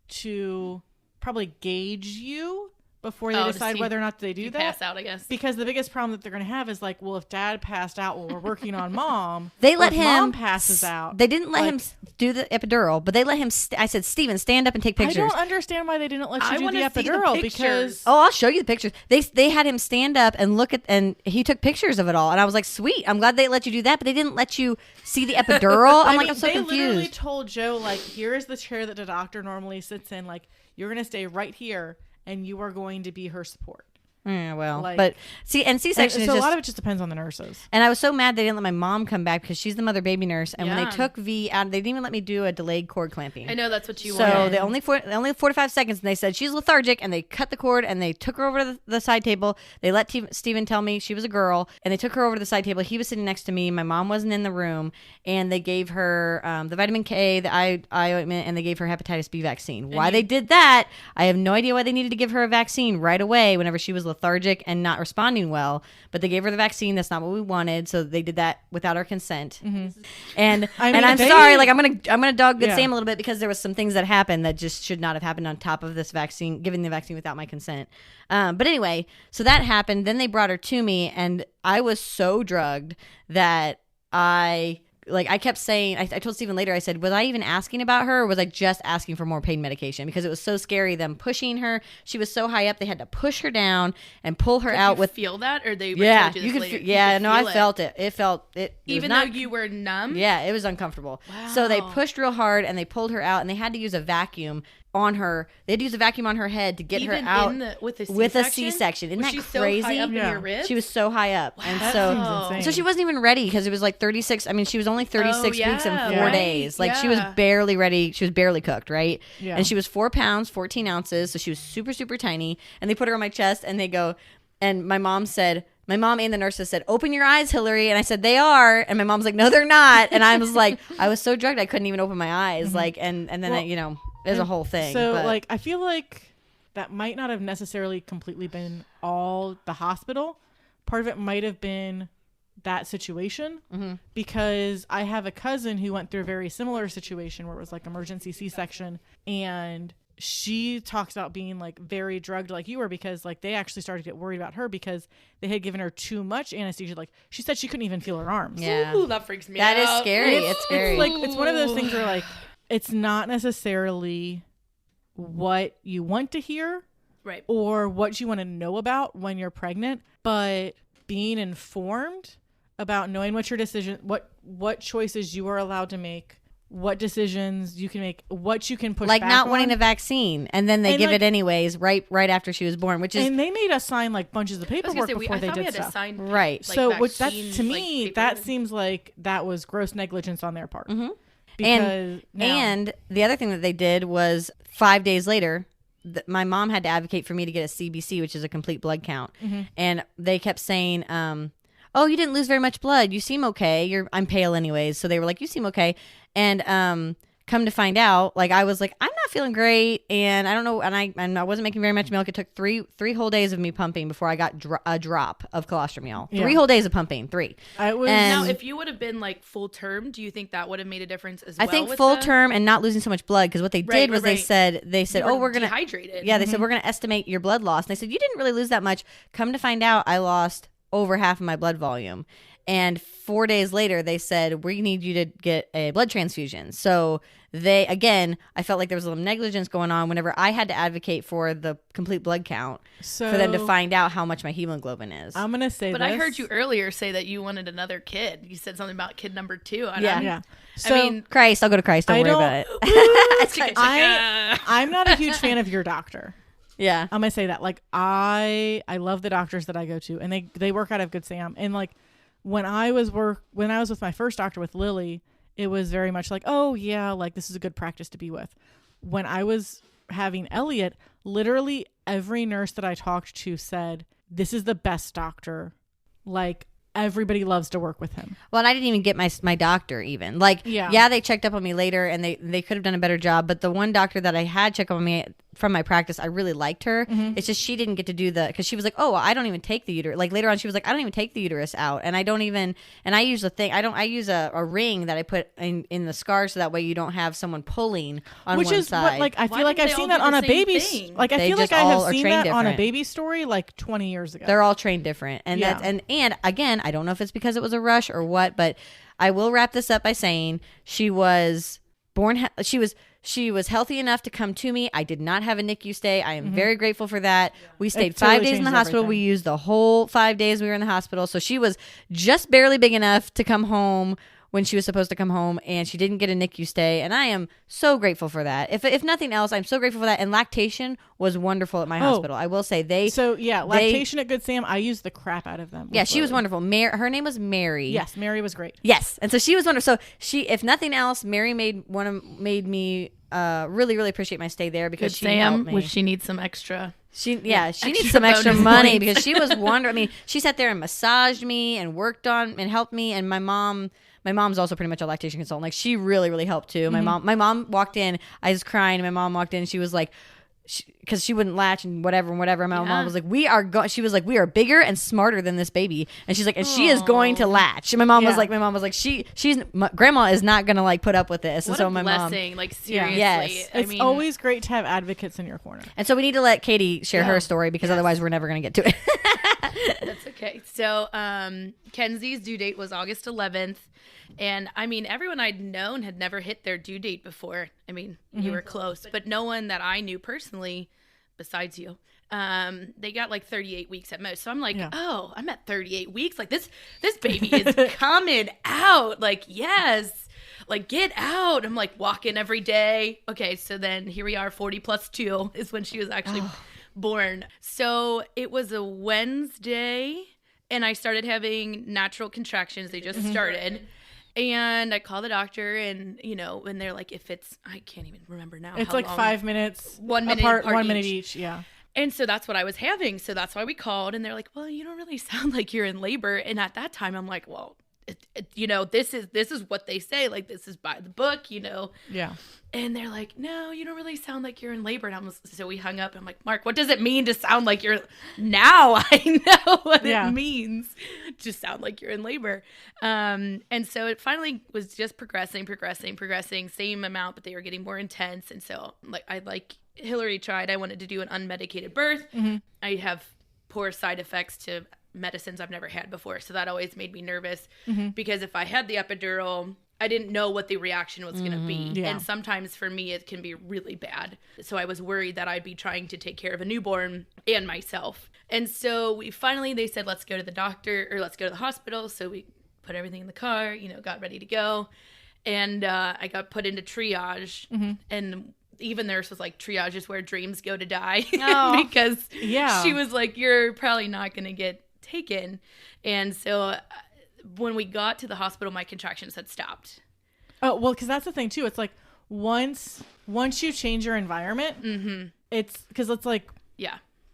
to probably gauge you before they decide whether or not they do that. Pass out, I guess. Because the biggest problem that they're going to have is like, well, if dad passed out while we're working on mom, they let him. Mom passes out. They didn't let him do the epidural, but they let him. I said, Steven, stand up and take pictures. I don't understand why they didn't let you do the epidural because. Oh, I'll show you the pictures. They had him stand up and look at, and he took pictures of it all, and I was like, sweet. I'm glad they let you do that, but they didn't let you see the epidural. I'm so confused. They literally told Joe like, here is the chair that the doctor normally sits in. Like, you're going to stay right here. And you are going to be her support. Yeah, well, but see, and C-section is so a lot of it just depends on the nurses. And I was so mad they didn't let my mom come back because she's the mother baby nurse. And when they took V out, they didn't even let me do a delayed cord clamping. I know that's what you wanted. wanted. So the only 45 seconds, and they said she's lethargic, and they cut the cord and they took her over to the side table. They let Steven tell me she was a girl, and they took her over to the side table. He was sitting next to me. My mom wasn't in the room, and they gave her the vitamin K, the eye ointment, and they gave her hepatitis B vaccine. Why they did that, I have no idea why they needed to give her a vaccine right away whenever she was lethargic and not responding well, but they gave her the vaccine. That's not what we wanted, so they did that without our consent. And I'm sorry, like I'm gonna dog Good Sam a little bit because there was some things that happened that just should not have happened on top of this vaccine, giving the vaccine without my consent. But anyway, so that happened. Then they brought her to me, and I was so drugged that I kept saying, I told Steven later, I said, was I even asking about her, or was I just asking for more pain medication? Because it was so scary, them pushing her. She was so high up, they had to push her down and pull her out. Could you feel that? Or they told you this later? I felt it. It felt it. Even though you were numb? Yeah, it was uncomfortable. Wow. So they pushed real hard, and they pulled her out, and they had to use a vacuum on her. They had to use a vacuum on her head to get her out with a C-section. Isn't that crazy? So high up in your ribs? She was so high up. Wow. And so so she wasn't even ready because it was like 36. I mean, she was only 36 weeks and 4 days. Like she was barely ready. She was barely cooked, right? Yeah. And she was 4 pounds, 14 ounces. So she was super, super tiny. And they put her on my chest, and they go, and my mom and the nurses said, open your eyes, Hillary. And I said, they are. And my mom's like, no, they're not. And I was like, I was so drugged, I couldn't even open my eyes. Like, and then, there's a whole thing. So, I feel like that might not have necessarily completely been all the hospital. Part of it might have been that situation because I have a cousin who went through a very similar situation where it was like emergency C-section, and she talks about being like very drugged like you were because like they actually started to get worried about her because they had given her too much anesthesia. Like she said she couldn't even feel her arms. Yeah. Ooh, that freaks me That out. is scary. It's scary. It's like it's one of those things where like it's not necessarily what you want to hear Right. or what you want to know about when you're pregnant, but being informed about knowing what your decision, what choices you are allowed to make, what decisions you can make, what you can push like back not on. wanting a vaccine, and then they And, give like- it anyways right after she was born, which is And they made us sign like bunches of I was paperwork gonna say, before I they thought we did had to stuff. sign right. like, So which that's vaccine, to me like, that paper. seems like that was gross negligence on their part. Mhm. Because now, And the other thing that they did was 5 days later, my mom had to advocate for me to get a CBC, which is a complete blood count. And they kept saying, oh, you didn't lose very much blood. You seem okay. I'm pale anyways. So they were like, you seem okay. And come to find out, like I was like, I'm not feeling great, and I don't know, and I wasn't making very much milk. It took three whole days of me pumping before I got a drop of colostrum. Yeah. 3 whole days of pumping. 3. I was And- Now, if you would have been like full term, do you think that would have made a difference as I well? think with full the- term and not losing so much blood, because what they Right, did was right, right. they said, You oh, were we're gonna dehydrated. Yeah, they said we're going to estimate your blood loss. And they said you didn't really lose that much. Come to find out, I lost over half of my blood volume. And 4 days later, they said we need you to get a blood transfusion. So I felt like there was a little negligence going on whenever I had to advocate for the complete blood count so for them to find out how much my hemoglobin is. I'm gonna say But this. I heard you earlier say that you wanted another kid. You said something about kid number 2. And Yeah. I'm- Yeah. So I mean, Christ, I'll go to Christ. Don't I worry don't- about it. chicka, chicka. I'm not a huge fan of your doctor. Yeah. I'm gonna say that. Like I love the doctors that I go to, and they work out of Good Sam. And like when I was with my first doctor with Lily, it was very much like, oh yeah, like this is a good practice to be with. When I was having Elliot, literally every nurse that I talked to said, this is the best doctor. Like everybody loves to work with him. Well, and I didn't even get my doctor even. Like, Yeah. they checked up on me later, and they could have done a better job. But the one doctor that I had check up on me from my practice, I really liked her. It's just she didn't get to do because she was like, oh, I don't even take the uterus. Like later on, she was like, I don't even take the uterus out, and I don't even. And I use I use a ring that I put in the scar so that way you don't have someone pulling on Which one is side. what like I Why feel like didn't I've they seen all that do on the a same baby. thing? Like I They feel like just I all have are seen trained that on a different. baby story like 20 years ago. They're all trained different, and Yeah. that's and again, I don't know if it's because it was a rush or what, but I will wrap this up by saying she was born. She was healthy enough to come to me. I did not have a NICU stay. I am very grateful for that. We stayed It totally 5 days in the changes hospital. We everything. used the whole 5 days we were in the hospital. So she was just barely big enough to come home when she was supposed to come home, and she didn't get a NICU stay, and I am so grateful for that. If nothing else, I'm so grateful for that. And lactation was wonderful at my hospital. I will say So yeah, lactation at Good Sam, I used the crap out of them. yeah, with she was Lily. wonderful. Her name was Mary. Yes, Mary was great. Yes, and so she was wonderful. So if nothing else, Mary made me really really appreciate my stay there because Good she helped Sam, me. which she needs some extra. She needs extra some extra bonus money points. because she was wonderful. I mean, she sat there and massaged me and worked on and helped me. And my mom's also pretty much a lactation consultant. Like she really really helped too. Mm-hmm. My mom walked in. I was crying. And my mom walked in. She was like. Because she wouldn't latch and whatever. My mom was like, she was like, we are bigger and smarter than this baby, and she's like, and she is going to latch. And my mom was like, grandma is not gonna like put up with this. What And so a my blessing! Like seriously, Yes. I It's mean, always great to have advocates in your corner. and so we need to let Katie share her story because otherwise we're never gonna get to it. That's okay. So, Kenzie's due date was August 11th. And I mean, everyone I'd known had never hit their due date before. I mean, you were close, but no one that I knew personally, besides you, they got like 38 weeks at most. So I'm like, oh, I'm at 38 weeks. Like this baby is coming out. Like, yes, like get out. I'm like walking every day. Okay. So then here we are, 40 plus 2 is when she was actually born. So it was a Wednesday and I started having natural contractions. They just started. And I call the doctor and, and they're like, I can't even remember now. It's how like long. 5 minutes 1 minute apart, apart 1 minute each. each. Yeah. And so that's what I was having. So that's why we called and they're like, well, you don't really sound like you're in labor. And at that time I'm like, well, this is what they say. Like, this is by the book, Yeah. And they're like, no, you don't really sound like you're in labor. And so we hung up. I'm like, Mark, what does it mean to sound like you're now? I know what it means to sound like you're in labor. And so it finally was just progressing, same amount, but they were getting more intense. And so like Hillary tried, I wanted to do an unmedicated birth. Mm-hmm. I have poor side effects to medicines I've never had before. So that always made me nervous because if I had the epidural, I didn't know what the reaction was going to be. Yeah. And sometimes for me, it can be really bad. So I was worried that I'd be trying to take care of a newborn and myself. And so they said, let's go to the doctor or let's go to the hospital. So we put everything in the car, got ready to go. And I got put into triage. Mm-hmm. And even nurse was like, triage is where dreams go to die. Because she was like, you're probably not going to get taken. And so when we got to the hospital, my contractions had stopped. Oh, well, because that's the thing too. It's like once you change your environment, it's because it's like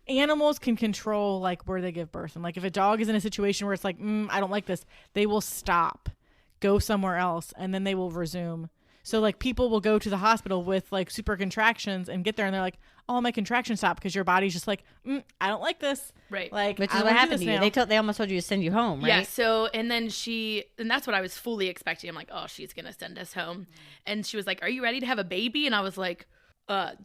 animals can control like where they give birth, and like if a dog is in a situation where it's like I don't like this, they will stop, go somewhere else, and then they will resume. So like people will go to the hospital with like super contractions and get there and they're like, oh, my contractions stopped because your body's just like, I don't like this. Right. Like, which is what happened to you. They almost told you to send you home, right? Yeah. So, and then and that's what I was fully expecting. I'm like, oh, she's going to send us home. And she was like, are you ready to have a baby? And I was like,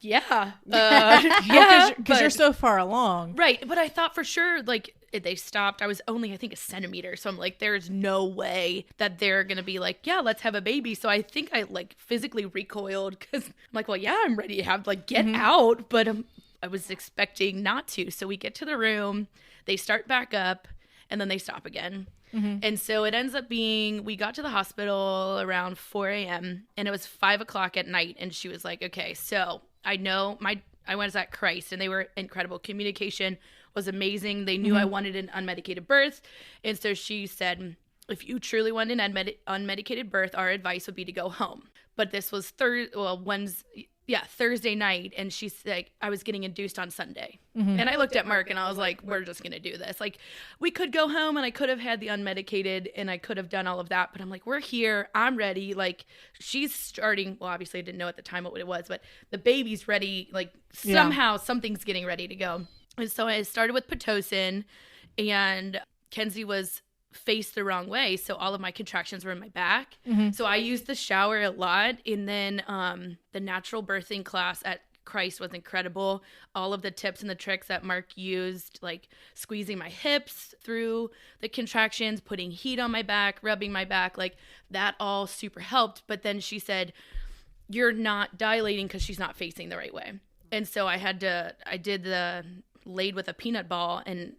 yeah. Because you're so far along. Right. But I thought for sure, like, they stopped. I was only, I think, a centimeter. So I'm like, there's no way that they're going to be like, yeah, let's have a baby. So I think I like physically recoiled because I'm like, well, yeah, I'm ready to have like get out. But I was expecting not to. So we get to the room, they start back up, and then they stop again. Mm-hmm. And so it ends up being, we got to the hospital around 4 a.m. and it was 5 o'clock at night. And she was like, okay, so I know I was at Christ and they were incredible. Communication was amazing. They knew I wanted an unmedicated birth. And so she said, if you truly want an unmedicated birth, our advice would be to go home. But this was Thursday night. And she's like, I was getting induced on Sunday. Mm-hmm. And I looked at Mark and I was like, we're just going to do this. Like, we could go home and I could have had the unmedicated and I could have done all of that. But I'm like, we're here. I'm ready. Like, she's starting. Well, obviously I didn't know at the time what it was, but the baby's ready. Like, somehow something's getting ready to go. And so I started with Pitocin, and Kenzie was faced the wrong way. So all of my contractions were in my back. Mm-hmm. So I used the shower a lot. And then the natural birthing class at Christ was incredible. All of the tips and the tricks that Mark used, like squeezing my hips through the contractions, putting heat on my back, rubbing my back, like that all super helped. But then she said, you're not dilating because she's not facing the right way. And so I did the laid with a peanut ball, and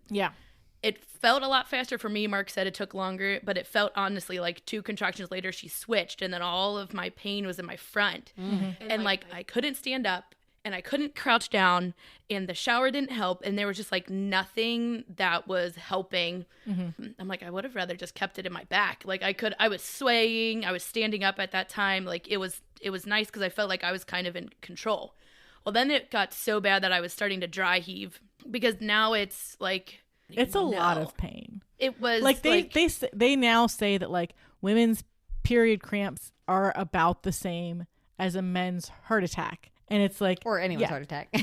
it felt a lot faster for me. Mark said it took longer, but it felt honestly like 2 contractions later she switched, and then all of my pain was in my front. Mm-hmm. And like I couldn't stand up and I couldn't crouch down, and the shower didn't help, and there was just like nothing that was helping. Mm-hmm. I'm like, I would have rather just kept it in my back. Like I was swaying, I was standing up at that time. Like it was nice because I felt like I was kind of in control. Well, then it got so bad that I was starting to dry heave, because now it's like, it's a lot of pain. It was like they now say that like women's period cramps are about the same as a men's heart attack, and it's like, or anyone's heart attack. Don't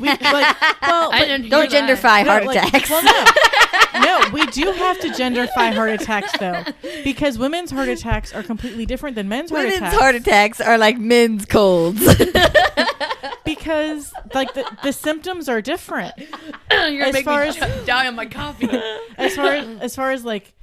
genderify heart attacks. No, we do have to genderify heart attacks though, because women's heart attacks are completely different than men's heart attacks. Women's heart attacks are like men's colds. Because like the symptoms are different. You're making me die on my coffee. As far as like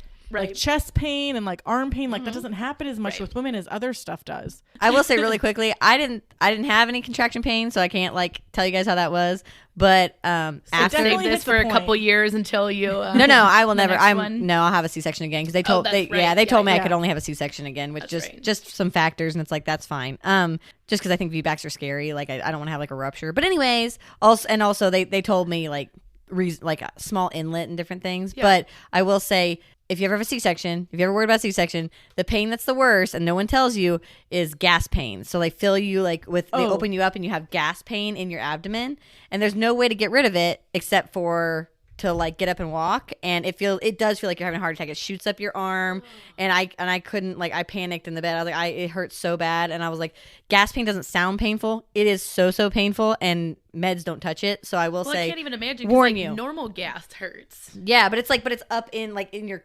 chest pain and like arm pain, like that doesn't happen as much with women as other stuff does. I will say really quickly, I didn't have any contraction pain, so I can't like tell you guys how that was. But after save this for a couple years until you no, I will never. I'll have a C-section again, because they told they told me I could only have a C-section again, with just some factors, and it's like, that's fine. Just because I think VBACs are scary. Like I don't want to have like a rupture. But anyways, also they told me like a small inlet and different things. Yeah. But I will say, if you ever have a C-section, if you ever worried about C-section, the pain that's the worst, and no one tells you, is gas pain. So they fill you they open you up and you have gas pain in your abdomen, and there's no way to get rid of it except for to like get up and walk, and it does feel like you're having a heart attack. It shoots up your arm, and I couldn't, like, I panicked in the bed. I was like, it hurts so bad, and I was like, gas pain doesn't sound painful. It is so painful, and meds don't touch it. So I will say, I can't even imagine. 'Cause, warn like, you. normal gas hurts. Yeah, but it's up in like in your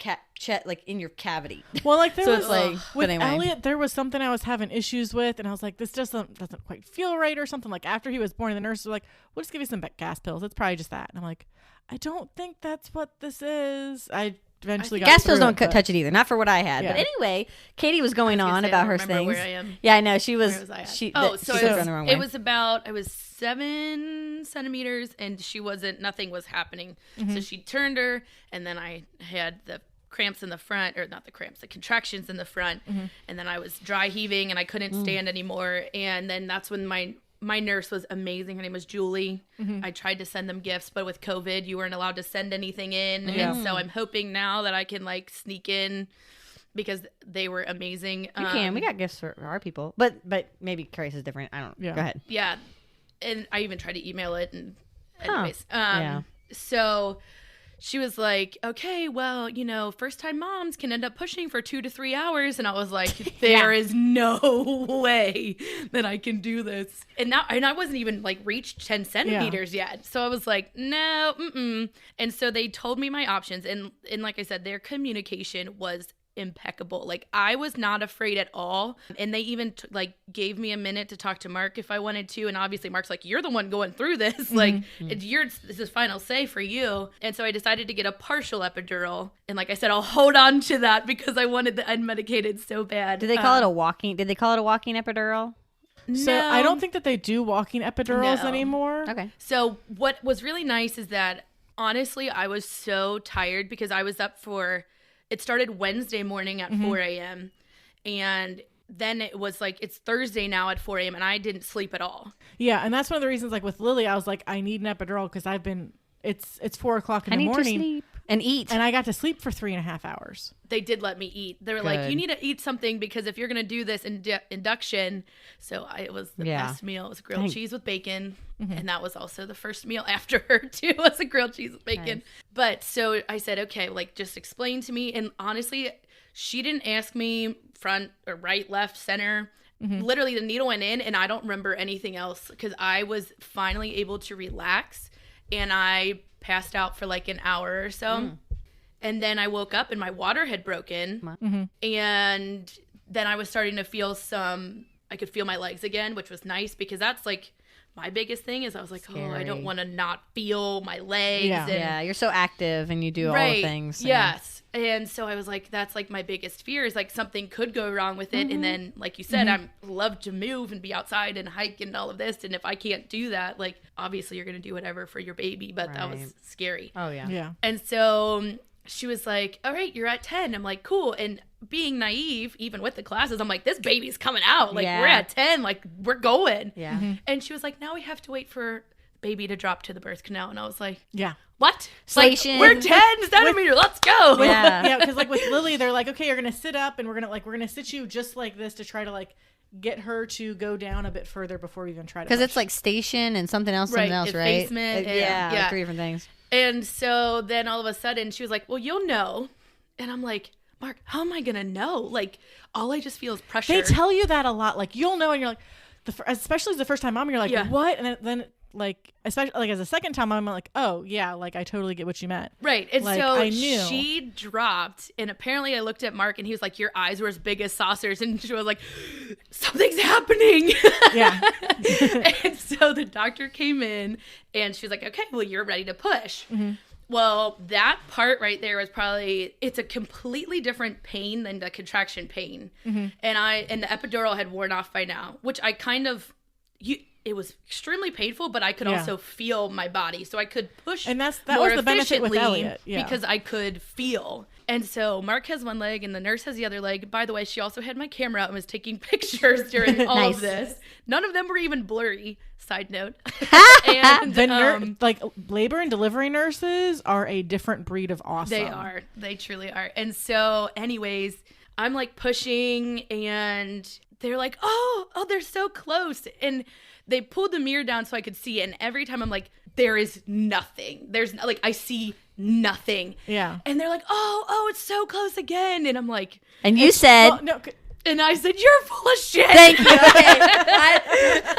like in your cavity. Well, like there So was it's like, with but anyway. Elliot, there was something I was having issues with, and I was like, this doesn't quite feel right or something. Like after he was born, and the nurse was like, we'll just give you some gas pills. It's probably just that. And I'm like, I don't think that's what this is. I eventually got Gas pills through don't touch it either. Not for what I had. Yeah. But anyway, Katie was going I was on gonna say, I about her don't remember things. where I am. Yeah, I know. She was. Where was I at? She. Oh, she so took it her was, on the wrong it way. was about, I was 7 centimeters, and nothing was happening. So she turned her, and then I had the cramps in the front, or not the cramps, the contractions in the front, and then I was dry heaving, and I couldn't stand anymore. And then that's when my nurse was amazing. Her name was Julie. I tried to send them gifts, but with COVID, you weren't allowed to send anything in. And so I'm hoping now that I can like sneak in, because they were amazing. You can. We got gifts for our people, but maybe Carice is different. I don't. Yeah. Go ahead. Yeah. And I even tried to email it, and Huh. anyways. Yeah. So she was like, okay, well, first time moms can end up pushing for 2 to 3 hours. And I was like, there is no way that I can do this. And I wasn't even like reached 10 centimeters yet. So I was like, no, And so they told me my options. And like I said, their communication was impeccable. Like, I was not afraid at all. And they even gave me a minute to talk to Mark if I wanted to. And obviously Mark's like, you're the one going through this. Like, this is final say for you. And so I decided to get a partial epidural. And like I said, I'll hold on to that because I wanted the unmedicated so bad. Did they call it a walking? Did they call it a walking epidural? So No. I don't think that they do walking epidurals No. anymore. Okay. So what was really nice is that, honestly, I was so tired because I was up it started Wednesday morning at 4 a.m. And then it was like, it's Thursday now at 4 a.m. and I didn't sleep at all. Yeah, and that's one of the reasons. Like with Lily, I was like, I need an epidural because it's 4 o'clock in I the need morning, to sleep and eat. and I got to sleep for 3.5 hours. They did let me eat. They were like, Good. you need to eat something because if you're going to do this induction. So it was the best meal. It was grilled cheese with bacon. And that was also the first meal after her too, was a grilled cheese with bacon. Nice. But so I said, okay, like just explain to me. And honestly, she didn't ask me front or right, left, center. Literally the needle went in and I don't remember anything else because I was finally able to relax, and I passed out for like an hour or so. And then I woke up and my water had broken. And then I was starting to feel I could feel my legs again, which was nice because that's like my biggest thing is I was like, oh, I don't want to not feel my legs. Yeah. And, Yeah, you're so active and you do all the things. So. Yes. And so I was like, that's like my biggest fear is like something could go wrong with it. And then, like you said, I love to move and be outside and hike and all of this. And if I can't do that, like obviously you're going to do whatever for your baby, but that was scary. Oh yeah. Yeah. And so she was like, all right, you're at 10. I'm like, cool. And being naive, even with the classes, I'm like, this baby's coming out. Like, we're at 10. Like, we're going. Yeah. And she was like, now we have to wait for baby to drop to the birth canal. And I was like, Yeah. what? Station. Like, we're 10 centimeters. Let's go. Yeah. Yeah, because like with Lily, they're like, okay, you're gonna sit up, and we're gonna sit you just like this to try to like get her to go down a bit further before we even try to. Because push. it's like station and something else, Right, right? effacement, and- Yeah, yeah. like 3 different things. And so then all of a sudden she was like, well, you'll know. And I'm like, Mark, how am I going to know? Like, all I just feel is pressure. they tell you that a lot. Like you'll know, and you're like, especially as the first time mom, you're like, Yeah. what? And then like, especially like as a second time mom, I'm like, oh yeah, like I totally get what you meant. Right. And Like, so I knew. she dropped, and apparently I looked at Mark and he was like, your eyes were as big as saucers. And she was like, something's happening. Yeah. And so the doctor came in and she was like, okay, well, you're ready to push. Well, that part right there was it's a completely different pain than the contraction pain. And the epidural had worn off by now, which I kind of, it was extremely painful, but I could Yeah. also feel my body. So I could push And that more was the benefit with efficiently Elliot. Yeah. because I could feel. And so Mark has one leg and the nurse has the other leg. By the way, she also had my camera out and was taking pictures during all Nice. of this. None of them were even blurry, side note. And the like labor and delivery nurses are a different breed of awesome. they are. They truly are. And so anyways, I'm like pushing and they're like, oh, they're so close. And they pulled the mirror down so I could see it. And every time I'm like, there is nothing. There's like, I see nothing. Yeah. And they're like, oh, it's so close again. And I'm like, And you said, Well, no, and I said, you're full of shit. "Thank you."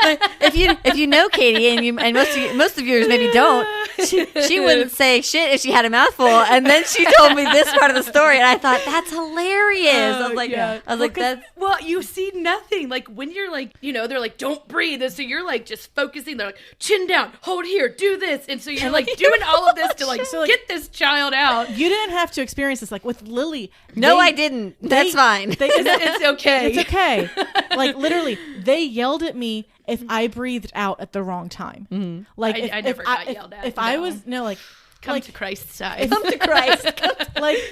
Okay. If you know Katie, and most of viewers maybe don't, she wouldn't say shit if she had a mouthful. And then she told me this part of the story, and I thought that's hilarious. I was like, yeah. that's. Well, you see nothing. Like when you're like, they're like, don't breathe. And so you're like just focusing. They're like, chin down, hold here, do this. And so you're like doing all of this to like get this child out. you didn't have to experience this. Like with Lily. No, I didn't. That's fine. It's okay. It's okay. Like literally, they yelled at me if I breathed out at the wrong time. Mm-hmm. Like I never got yelled at. If I was Come to Christ's side. come to Christ,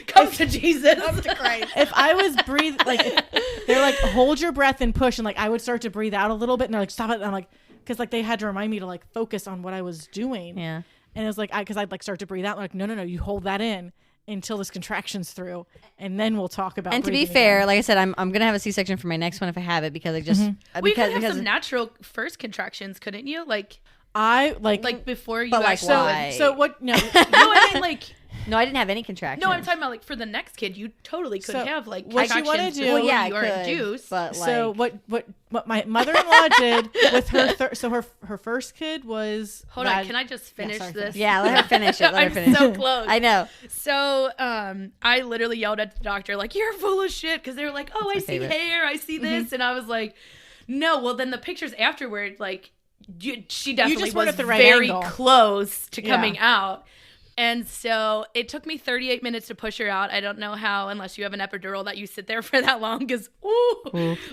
Come to Jesus. Come to Christ. If I was breathing, they're like, hold your breath and push, and like I would start to breathe out a little bit, and they're like, stop it. And I'm like, because like they had to remind me to like focus on what I was doing. Yeah. And it was like, because I'd like start to breathe out. I'm like, no, you hold that in until this contraction's through, and then we'll talk about. And to be breathing fair, again. like I said, I'm gonna have a C-section for my next one if I have it because I just We could have because some natural first contractions, couldn't you? Like I before you But, like, actually. why? So what? No, No, I mean like. no, I didn't have any contractions. No, I'm talking about like for the next kid, you totally could So, have like what you wanna contractions do- before Well, yeah, I you are could, induced. but like, so what my mother-in-law did with her her first kid was Hold on, can I just finish sorry, this? yeah, let her finish it. Let her I'm finish. so close. I know. So, I literally yelled at the doctor, like, you're full of shit. Because they were like, oh, I see favorite. hair, I see this. And I was like, no. Well, then the pictures afterward, like, she definitely just weren't was at the right very angle. close to Yeah. coming out. And so it took me 38 minutes to push her out. I don't know how, unless you have an epidural, that you sit there for that long. Because,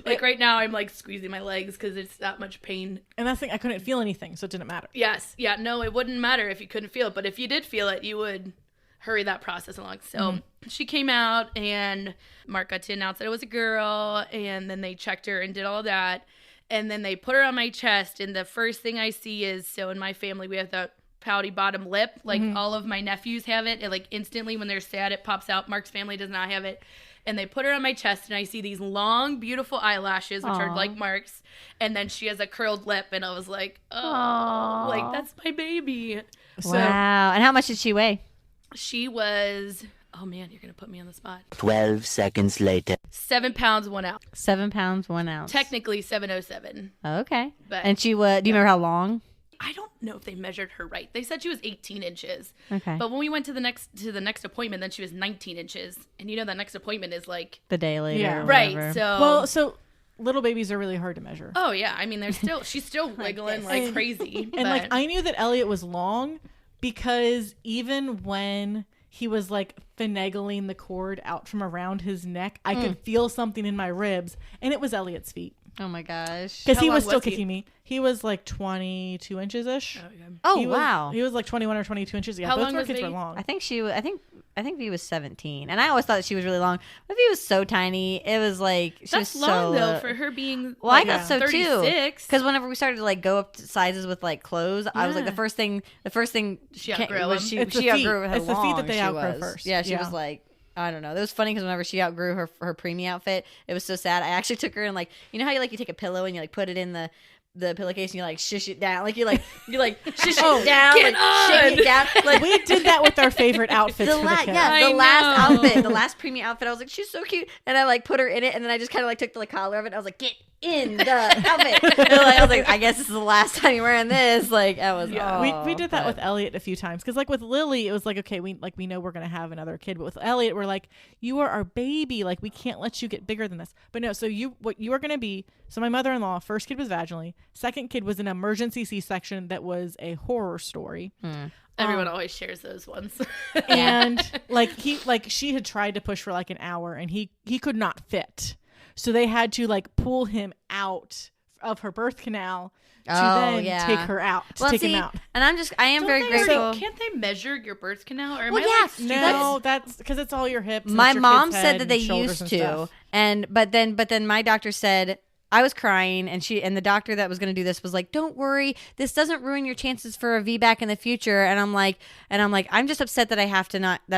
like right now, I'm like squeezing my legs because it's that much pain. And that's the thing, I couldn't feel anything, so it didn't matter. Yes. Yeah. No, it wouldn't matter if you couldn't feel it. But if you did feel it, you would hurry that process along. So she came out and Mark got to announce that it was a girl. And then they checked her and did all that. And then they put her on my chest. And the first thing I see is, so in my family, we have the pouty bottom lip. Like all of my nephews have it. It like instantly when they're sad, it pops out. Mark's family does not have it. And they put her on my chest, and I see these long, beautiful eyelashes, which are like Mark's. And then she has a curled lip, and I was like, oh, like that's my baby. So Wow. And how much did she weigh? she was, oh man, you're gonna put me on the spot. 12 seconds later. 7 pounds, 1 ounce. 7 pounds, 1 ounce. Technically 707. Okay. But- And she was. Do you remember how long? I don't know if they measured her right. They said she was 18 inches. Okay. But when we went to the next appointment, then she was 19 inches. And that next appointment is like The day later. Yeah. or right. whatever. So Well, so little babies are really hard to measure. oh yeah, I mean she's still wiggling like And- crazy. And like but- I knew that Elliot was long because even when he was like finagling the cord out from around his neck, I could feel something in my ribs, and it was Elliot's feet Oh my gosh. because How he long was still was he? kicking me. He was like 22 inches ish. Oh He was- wow. He was like 21 or 22 inches. Yeah, How both long of our was kids he? were long. I think she. I think he was 17, and I always thought that she was really long. But he was so tiny. It was like she that's was long so though little. for her being. Well, I like, thought so too. 36. Because whenever we started to like go up to sizes with like clothes, I was like Yeah. the first thing She ca- outgrew was him. she It's the she feet. outgrew how It's the feet that long they she outgrow was. first. Yeah, she Yeah. was like. I don't know. It was funny because whenever she outgrew her preemie outfit, it was so sad. I actually took her and like how you take a pillow and you like put it in the pillowcase and you like shush it down, like you shush it down, get like shake it down, like We did that with our favorite outfits the for the last kids. yeah, the I last know. outfit, the last preemie outfit. I was like, she's so cute, and I like put her in it, and then I just kind of like took the like, collar of it. And I was like, get in the outfit. And, like, I was like, I guess this is the last time you're wearing this. Like, I was. Yeah. We did that with Elliot a few times because like with Lily it was like okay we know we're gonna have another kid, but with Elliot we're like you are our baby, like we can't let you get bigger than this. But no, so what you are gonna be, so my mother-in-law first kid was vaginally, second kid was an emergency C-section that was a horror story. Everyone always shares those ones. And she had tried to push for like an hour and he could not fit, so they had to like pull him out of her birth canal to then take her out to take him out. And I am very grateful. Can't they measure your birth canal? Or am Well, I yeah, like stupid? No, that's because it's all your hips. And My it's your mom kid's said head that they and shoulders used and to, stuff. but then my doctor said I was crying, and the doctor that was going to do this was like, "Don't worry, this doesn't ruin your chances for a VBAC in the future." And I'm like, I'm just upset that I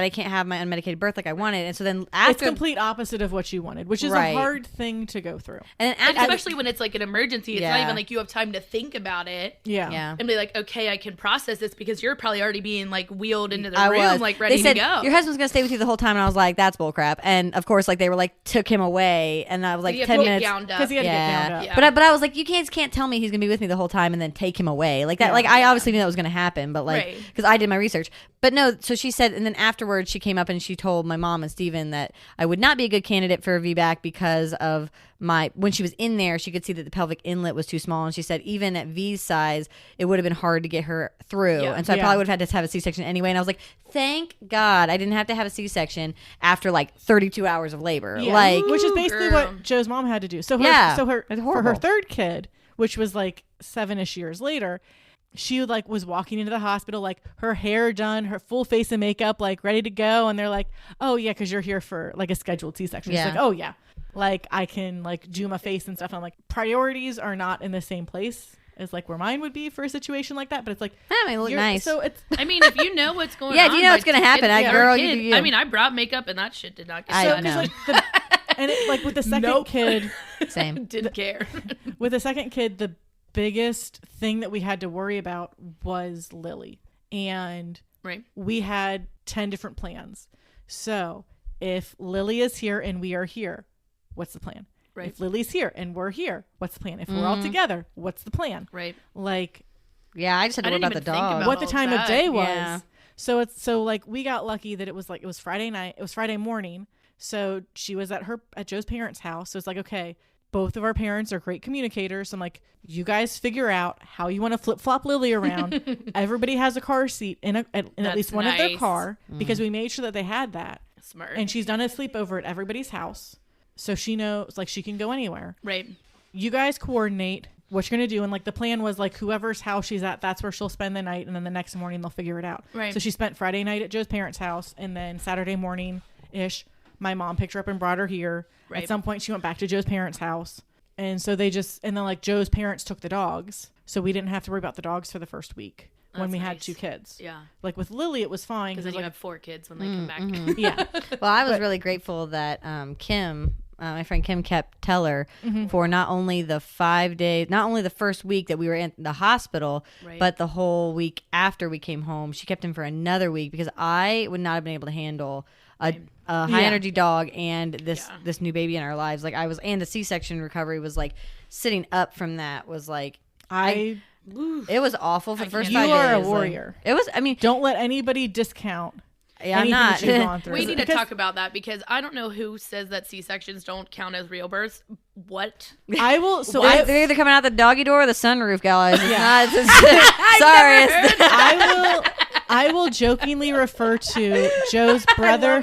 can't have my unmedicated birth like I wanted. And so then after, it's complete opposite of what you wanted, which is a hard thing to go through. And especially when it's like an emergency, it's not even like you have time to think about it. Yeah. And be like, okay, I can process this because you're probably already being like wheeled into the room, like ready to go. Your husband's gonna stay with you the whole time, and I was like, that's bullcrap. And of course, like they were like took him away, and I was like 10 minutes because he had to get gowned up. Yeah. But I was like, you can't tell me he's gonna be with me the whole time and then take him away like that. Like I obviously knew that was gonna happen, but like because I did my research. But no, so she said, and then afterwards she came up and she told my mom and Steven that I would not be a good candidate for a VBAC because of when she was in there, she could see that the pelvic inlet was too small, and she said even at V's size, it would have been hard to get her through, and so I probably would have had to have a C-section anyway. And I was like, thank God I didn't have to have a C-section after like 32 hours of labor, like which is basically what Joe's mom had to do. So for her third kid, which was like 7-ish years later, she like was walking into the hospital, like her hair done, her full face of makeup, like ready to go, and they're like, "Oh yeah, because you're here for like a scheduled C-section." She's like, "Oh yeah, like I can like do my face and stuff." And I'm like, priorities are not in the same place as like where mine would be for a situation like that. But it's like, I mean, look nice. So it's, I mean, if you know what's going on, do you know what's gonna happen? Girl, you do you. I mean, I brought makeup and that shit did not get done. know. Like and it, like with the second kid, same. Didn't care. With the second kid, the biggest thing that we had to worry about was Lily, and we had 10 different plans. So if Lily is here and we are here, what's the plan? If Lily's here and we're here, what's the plan? If we're all together, what's the plan? Like, I just had to worry about the dog. What the time of day was. So like we got lucky that it was Friday night. It was Friday morning. So she was at Joe's parents' house. So it's like, okay, both of our parents are great communicators. So I'm like, you guys figure out how you want to flip-flop Lily around. Everybody has a car seat in at least one of their car, because we made sure that they had that. Smart. And she's done a sleepover at everybody's house. So she knows, like, she can go anywhere. You guys coordinate what you're going to do. And, like, the plan was, like, whoever's house she's at, that's where she'll spend the night. And then the next morning they'll figure it out. So she spent Friday night at Joe's parents' house. And then Saturday morning-ish, my mom picked her up and brought her here. At some point, she went back to Joe's parents' house. And so and then, like, Joe's parents took the dogs. So we didn't have to worry about the dogs for the first week when we had 2 kids. Like, with Lily, it was fine. Because then you have 4 kids when they come back. Well, I was really grateful that Kim, my friend Kim, kept Teller for not only the 5 days, not only the first week that we were in the hospital, but the whole week after we came home. She kept him for another week because I would not have been able to handle a high energy dog and this new baby in our lives. Like and the C-section recovery was like sitting up from that was like it was awful for the first 5 days. You are a warrior. It was. I mean, don't let anybody discount. I'm not. That you've gone through. We need to talk about that because I don't know who says that C-sections don't count as real births. What? I will. So they're either coming out the doggy door or the sunroof, guys. It's not. Sorry. I will jokingly refer to Joe's brother.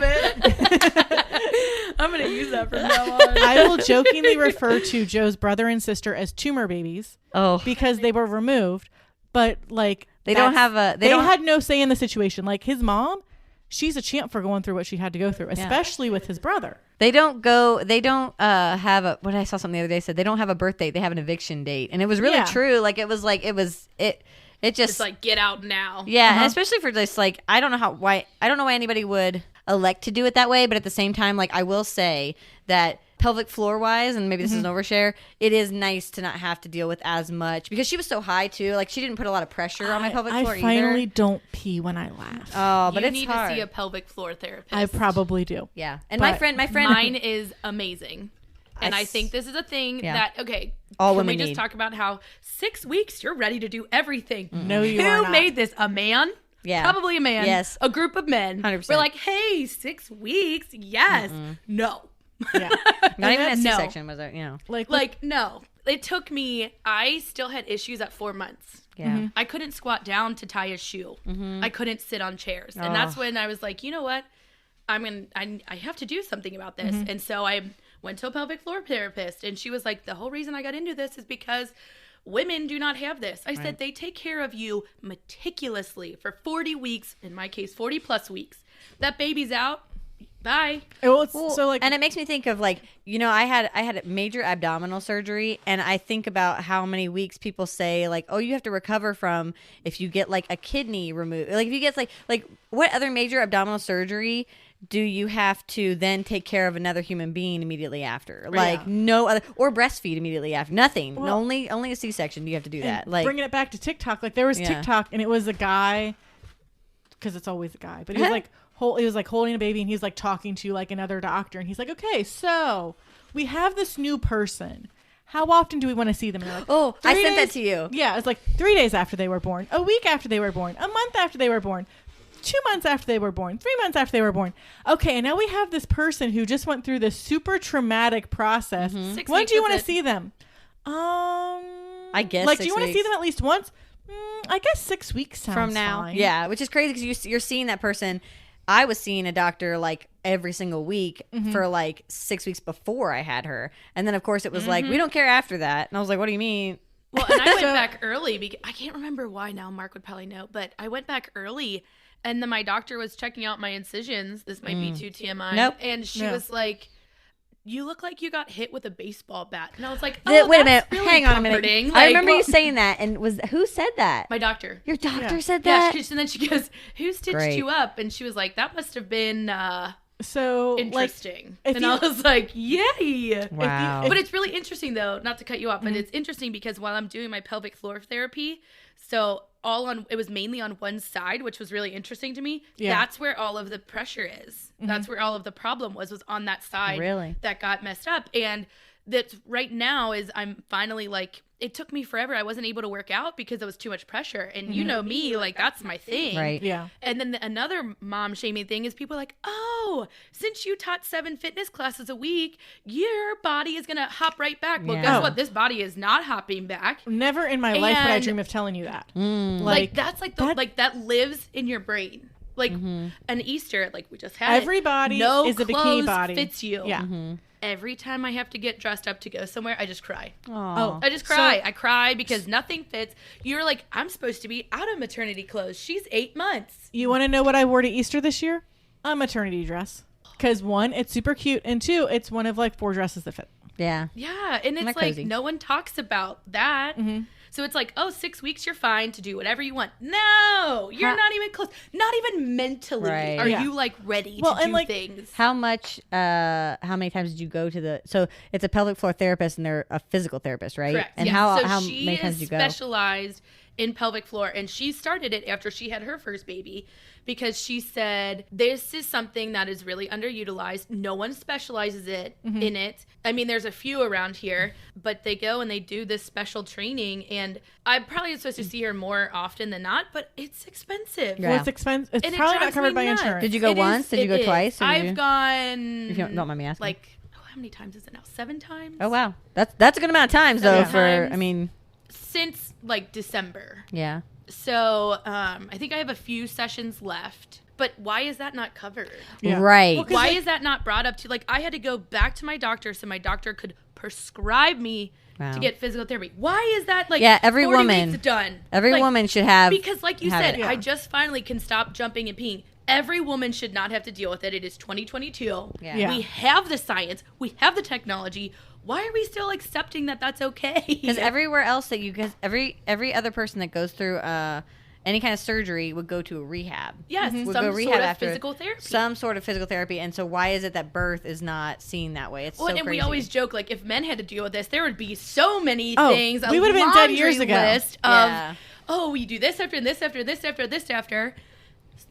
I'm going to use that from now on. I will jokingly refer to Joe's brother and sister as tumor babies. Because they were removed. But like they had no say in the situation. Like his mom, she's a champ for going through what she had to go through, especially with his brother. They don't have a, what I saw something the other day said, they don't have a birth date, they have an eviction date. And it was really true. Like it just, it's like, get out now. Yeah. And especially for just like, I don't know why anybody would elect to do it that way. But at the same time, like I will say that pelvic floor wise, and maybe this is an overshare, it is nice to not have to deal with as much because she was so high too. Like she didn't put a lot of pressure on my pelvic floor either. I finally don't pee when I laugh. Oh, but you it's need hard. to see a pelvic floor therapist. I probably do. Yeah. And my friend mine is amazing. And I think this is a thing that, okay, all can women we just need. talk about how 6 weeks you're ready to do everything? No, you are not. Who made this? A man? Yeah. Probably a man. Yes. A group of men. 100%. We're like, hey, 6 weeks? Yes. No. Yeah. Not even a C-section was it, you know. Like, no. It took me, I still had issues at 4 months. Yeah. I couldn't squat down to tie a shoe. I couldn't sit on chairs. And that's when I was like, you know what? I have to do something about this. And so I went to a pelvic floor therapist, and she was like, the whole reason I got into this is because women do not have this. I said, they take care of you meticulously for 40 weeks, in my case, 40 plus weeks. That baby's out, bye. Well, it's, Well, so like, and it makes me think of like, I had major abdominal surgery, and I think about how many weeks people say like, oh, you have to recover from if you get like a kidney removed. Like if you get like what other major abdominal surgery do you have to then take care of another human being immediately after? Like no other, or breastfeed immediately after. Nothing. Well, only a C-section. You have to do that. and Like bringing it back to TikTok, like there was TikTok, and it was a guy, because it's always a guy, but he was like. He was like holding a baby, and he's like talking to like another doctor, and he's like, okay, so we have this new person. How often do we want to see them? And they're like, oh, I 3 sent days? that to you. Yeah, it's like 3 days after they were born, a week after they were born, a month after they were born, 2 months after they were born, 3 months after they were born. Okay, and now we have this person who just went through this super traumatic process. 6 When weeks do you is want to it. see them? I guess like, do 6 you want to see weeks. them at least once? I guess 6 weeks sounds From now. fine. Yeah, which is crazy because you're seeing that person. I was seeing a doctor like every single week for like 6 weeks before I had her. And then, of course, it was like, we don't care after that. And I was like, what do you mean? Well, and I went back early because I can't remember why now. Mark would probably know, but I went back early, and then my doctor was checking out my incisions. This might be too TMI. Nope. And she No. was like, "You look like you got hit with a baseball bat." And I was like, Wait "Oh, a minute. that's really Hang on a minute. comforting." I Like, remember you well, saying that. And who said that? my doctor. Your doctor Yeah. said Yeah, that? and then she goes, "Who stitched Great. you up?" And she was like, "That must have been So, like, interesting." if and you- I was like, "Yay!" Wow. But it's really interesting, though, not to cut you off, but it's interesting because while I'm doing my pelvic floor therapy, so it was mainly on one side, which was really interesting to me. Yeah. That's where all of the pressure is. That's where all of the problem was on that side Really? that got messed up. And that right now is I'm finally like, it took me forever. I wasn't able to work out because there was too much pressure. And you know me, like that's my thing. Right. yeah. And then another mom shaming thing is people are like, oh, since you taught 7 fitness classes a week, your body is going to hop right back. Well, Yeah. guess Oh. what? This body is not hopping back. Never in my life would I And- dream of telling you that. Like that's like that lives in your brain. Like an Easter, like we just had it. Everybody no is a bikini clothes body. fits you. Yeah. Every time I have to get dressed up to go somewhere, I just cry. Oh. I just cry. I cry because nothing fits. You're like, I'm supposed to be out of maternity clothes. She's 8 months. You want to know what I wore to Easter this year? A maternity dress. Because 1, it's super cute, and 2, it's one of like 4 dresses that fit. Yeah. Yeah, and it's that like crazy? no one talks about that. So it's like, oh, 6 weeks, you're fine to do whatever you want. No, you're not even close. Not even mentally Right. are Yeah. you like ready Well, to and, do like, things. How many times did you go to so it's a pelvic floor therapist and they're a physical therapist, right? Correct. And yes. how so she many times is did you go? specialized in pelvic floor, and she started it after she had her first baby because she said this is something that is really underutilized. No one specializes in it. I mean, there's a few around here, but they go and they do this special training, and I probably am supposed to see her more often than not, but it's expensive. Yeah. Well, it's expensive. It's And it probably not drives covered me by nuts. insurance. Did you go It once? Did you it go is. twice? Or did I've you- gone. If you don't mind me asking. Like, how many times is it now? 7 times? Oh wow, that's a good amount of times though. Seven For times. I mean, Since like December. yeah. So I think I have a few sessions left. But why is that not covered? Yeah. Right. Well, 'cause, Why like, is that not brought up to like I had to go back to my doctor so my doctor could prescribe me Wow. to get physical therapy. Why is that like Yeah, every 40 woman- weeks done? Every Like, woman should have because like you have said, it. I just finally can stop jumping and peeing. Every woman should not have to deal with it. It is 2022. Yeah. Yeah. We have the science. We have the technology. Why are we still accepting that that's okay? Because everywhere else that every other person that goes through any kind of surgery would go to a rehab. yes, Would some go rehab sort of after physical therapy. some sort of physical therapy. And so why is it that birth is not seen that way? It's Well, so and crazy. we always joke like if men had to deal with this, there would be so many Oh, things. we would have been dead years ago. List of Yeah. oh, you do this after this after this after this after.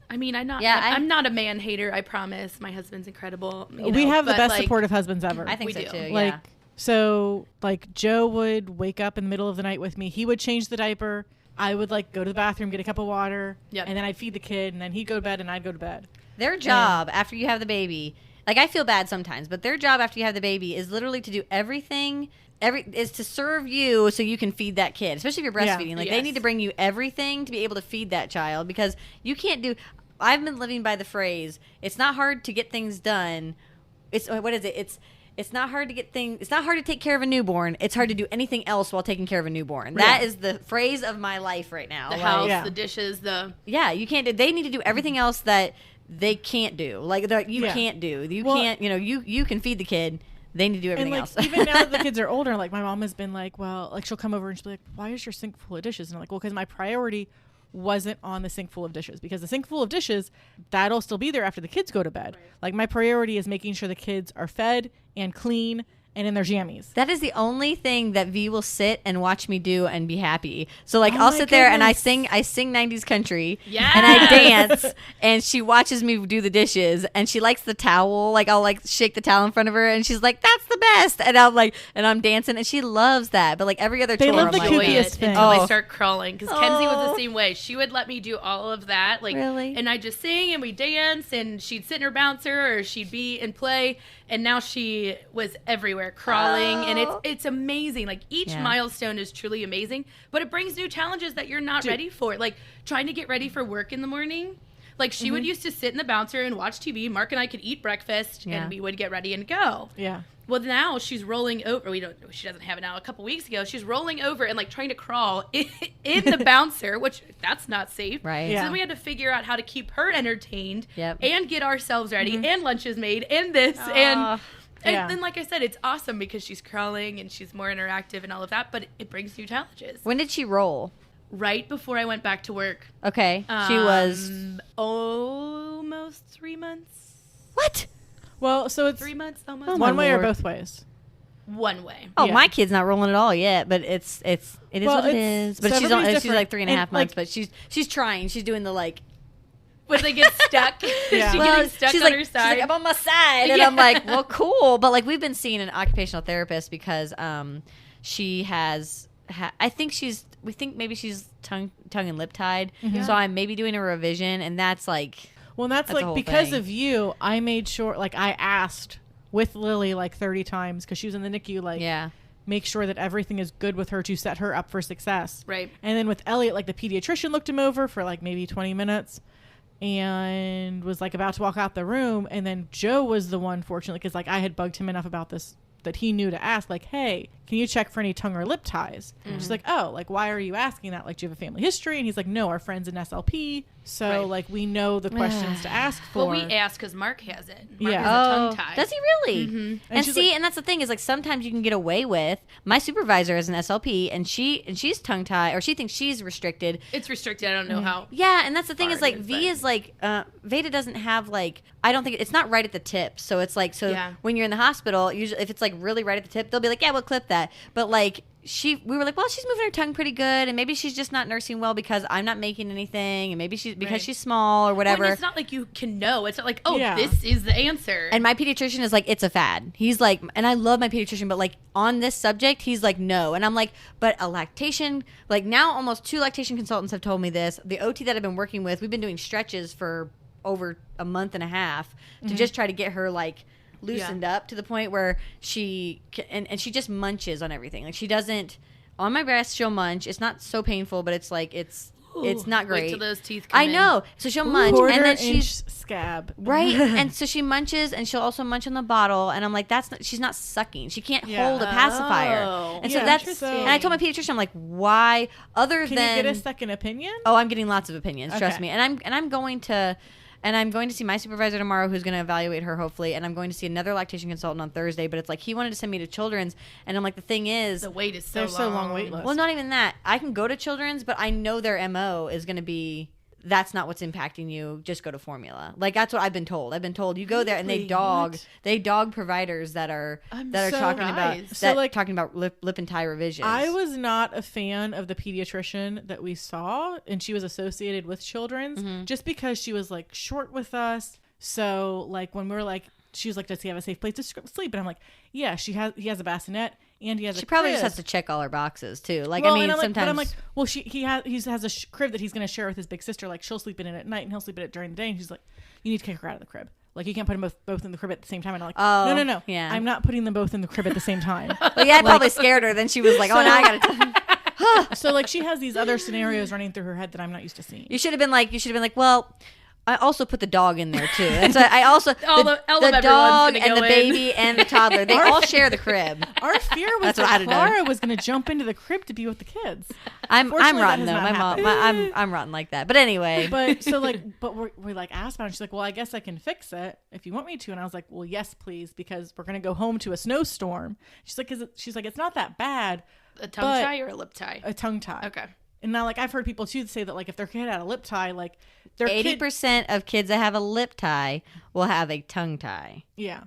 I mean, I'm I'm not a man hater. I promise. My husband's incredible. you we know, have the but, best like, supportive husbands ever. I think we so do. too. Like, Yeah. so like Joe would wake up in the middle of the night with me. He would change the diaper. I would like go to the bathroom, get a cup of water, Yep. and then I'd feed the kid, and then he'd go to bed, and I'd go to bed. Their job after you have the baby, like I feel bad sometimes, but their job after you have the baby is literally to do everything. Is to serve you so you can feed that kid, especially if you're Yeah. breastfeeding. Like they Yes. need to bring you everything to be able to feed that child because you can't do. I've been living by the phrase: "It's not hard to get things done." It's what is it? It's not hard to get things. It's not hard to take care of a newborn. It's hard to do anything else while taking care of a newborn. That is the phrase of my life right now. the Like, house, Yeah. the dishes, the yeah, you can't. They need to do everything else that they can't do. Like you can't do. You Well, can't. You can feed the kid. They need to do everything and else. even now that the kids are older, like my mom has been like, well, like she'll come over and she'll be like, why is your sink full of dishes? And I'm like, well, because my priority wasn't on the sink full of dishes, because the sink full of dishes, that'll still be there after the kids go to bed. Right. Like my priority is making sure the kids are fed and clean and in their jammies. That is the only thing that V will sit and watch me do and be happy. So like Oh I'll my sit there and I goodness. sing 90s country Yes. and I dance and she watches me do the dishes and she likes the towel. Like I'll like shake the towel in front of her and she's like, that's the best. And I'm like, and I'm dancing and she loves that. But like every other They chore, love I'm the like, enjoy kookiest it thing. until Oh. I start crawling, because Kenzie was Oh. the same way. She would let me do all of that, like, Really? and I just sing and we dance, and she'd sit in her bouncer or she'd be and play, and now she was everywhere crawling, and it's amazing. Like each Yeah. milestone is truly amazing, but it brings new challenges that you're not ready for, like trying to get ready for work in the morning. Like she would used to sit in the bouncer and watch TV. Mark and I could eat breakfast, Yeah. and we would get ready and go. Yeah. Well, now she's rolling over. She doesn't have it now. A couple weeks ago, she's rolling over and like trying to crawl in the bouncer, which that's not safe. Right. Yeah. So then we had to figure out how to keep her entertained Yep. and get ourselves ready and lunches made and this Aw. and Yeah. then, like I said, it's awesome because she's crawling and she's more interactive and all of that. But it brings new challenges. When did she roll? Right before I went back to work, Okay. She was almost 3 months. what? Well, so it's 3 months, almost. Oh my one way or Lord. both ways. One way. Oh, Yeah. my kid's not rolling at all yet, but it is Well, what it it's- is. But so she's everybody's she's like different. 3.5 And, months, like- but she's trying. She's doing the like. When they get stuck, Yeah. she Well, getting stuck she's on like, her she's side. like, I'm on my side, and Yeah. I'm like, well, cool. But like, we've been seeing an occupational therapist because she has. We think maybe she's tongue and lip tied. So I'm maybe doing a revision, and that's like. Well, that's That's the like whole because thing. of you, I made sure, like I asked with Lily like 30 times because she was in the NICU, like Yeah. make sure that everything is good with her to set her up for success. Right. And then with Elliot, like the pediatrician looked him over for like maybe 20 minutes and was like about to walk out the room. And then Joe was the one, fortunately, because like I had bugged him enough about this that he knew to ask, like, hey, can you check for any tongue or lip ties? And she's like, oh, like, why are you asking that? Like, do you have a family history? And he's like, no, our friend's in SLP. So, Right. like, we know the questions to ask for. Well, we asked because Mark has it. Mark Yeah. has a tongue tie. Does he really? And And she's see, like- and that's the thing is like sometimes you can get away with. My supervisor is an SLP, and she's tongue tied, or she thinks she's restricted. It's restricted. I don't know how. Yeah, and that's the thing is Hard, like but- V is like Veda doesn't have like I don't think it's not right at the tip. So it's like Yeah. when you're in the hospital, usually if it's like really right at the tip, they'll be like, yeah, we'll clip that. But like we were like, well, she's moving her tongue pretty good, and maybe she's just not nursing well because I'm not making anything, and maybe she's because Right. she's small or Well, whatever. and it's not like you can know. It's not like, oh, Yeah. this is the answer. And my pediatrician is like, it's a fad. He's like, and I love my pediatrician, but like on this subject, he's like, no. And I'm like, but a lactation, like now almost 2 lactation consultants have told me this. The OT that I've been working with, we've been doing stretches for over a month and a half to just try to get her like loosened up to the point where and she just munches on everything. Like she doesn't, on my breast, she'll munch. It's not so painful, but it's like, it's not great. Wait till those teeth come I in. know. So she'll munch, Quarter and then inch she's scab. right, and so she munches, and she'll also munch on the bottle, and I'm like, she's not sucking. She can't Yeah. hold a pacifier, Oh. and Yeah, so that's. interesting. And I told my pediatrician, I'm like, why? Other Can than you get a second opinion? oh, I'm getting lots of opinions. Trust Okay. me, and I'm going to. And I'm going to see my supervisor tomorrow who's going to evaluate her, hopefully. And I'm going to see another lactation consultant on Thursday. But it's like he wanted to send me to Children's. And I'm like, the thing is, The wait is so There's so long wait list. well, not even that. I can go to Children's, but I know their MO is going to be that's not what's impacting you. Just go to formula. Like that's what I've been told. I've been told you go there and Really? they dog providers that are I'm that are so talking about surprised. So, like, talking about lip and tie revisions. I was not a fan of the pediatrician that we saw, and she was associated with Children's Mm-hmm. just because she was like short with us. So like when we were like, she was like, "Does he have a safe place to sleep?" And I'm like, "Yeah, he has a bassinet and he has a She probably just crib." has to check all her boxes too. Like Well, I mean, and I'm like, sometimes but I'm like, well, he has a crib that he's going to share with his big sister. Like she'll sleep in it at night and he'll sleep in it during the day. And she's like, you need to kick her out of the crib. Like you can't put them both in the crib at the same time. And I'm like, Oh, no, yeah. I'm not putting them both in the crib at the same time. well, yeah, I probably scared her. Then she was like, oh, now I gotta. So like she has these other scenarios running through her head that I'm not used to seeing. You should have been like, well, I also put the dog in there too. And so I also All the of dog everyone's and gonna the go in. baby and the toddler. They all share the crib. Our fear was That's what I'd that have done. Clara was going to jump into the crib to be with the kids. I'm Fortunately, rotten that though. has My not mom, happened. I'm rotten like that. But anyway, But so like, but we like asked about it. She's like, well, I guess I can fix it if you want me to. And I was like, well, yes, please, because we're gonna go home to a snowstorm. She's like, she's like, it's not that bad. A tongue But- tie or a lip tie? A tongue tie. Okay. And now, like, I've heard people too say that like if their kid had a lip tie, like their 80% of kids that have a lip tie will have a tongue tie. yeah.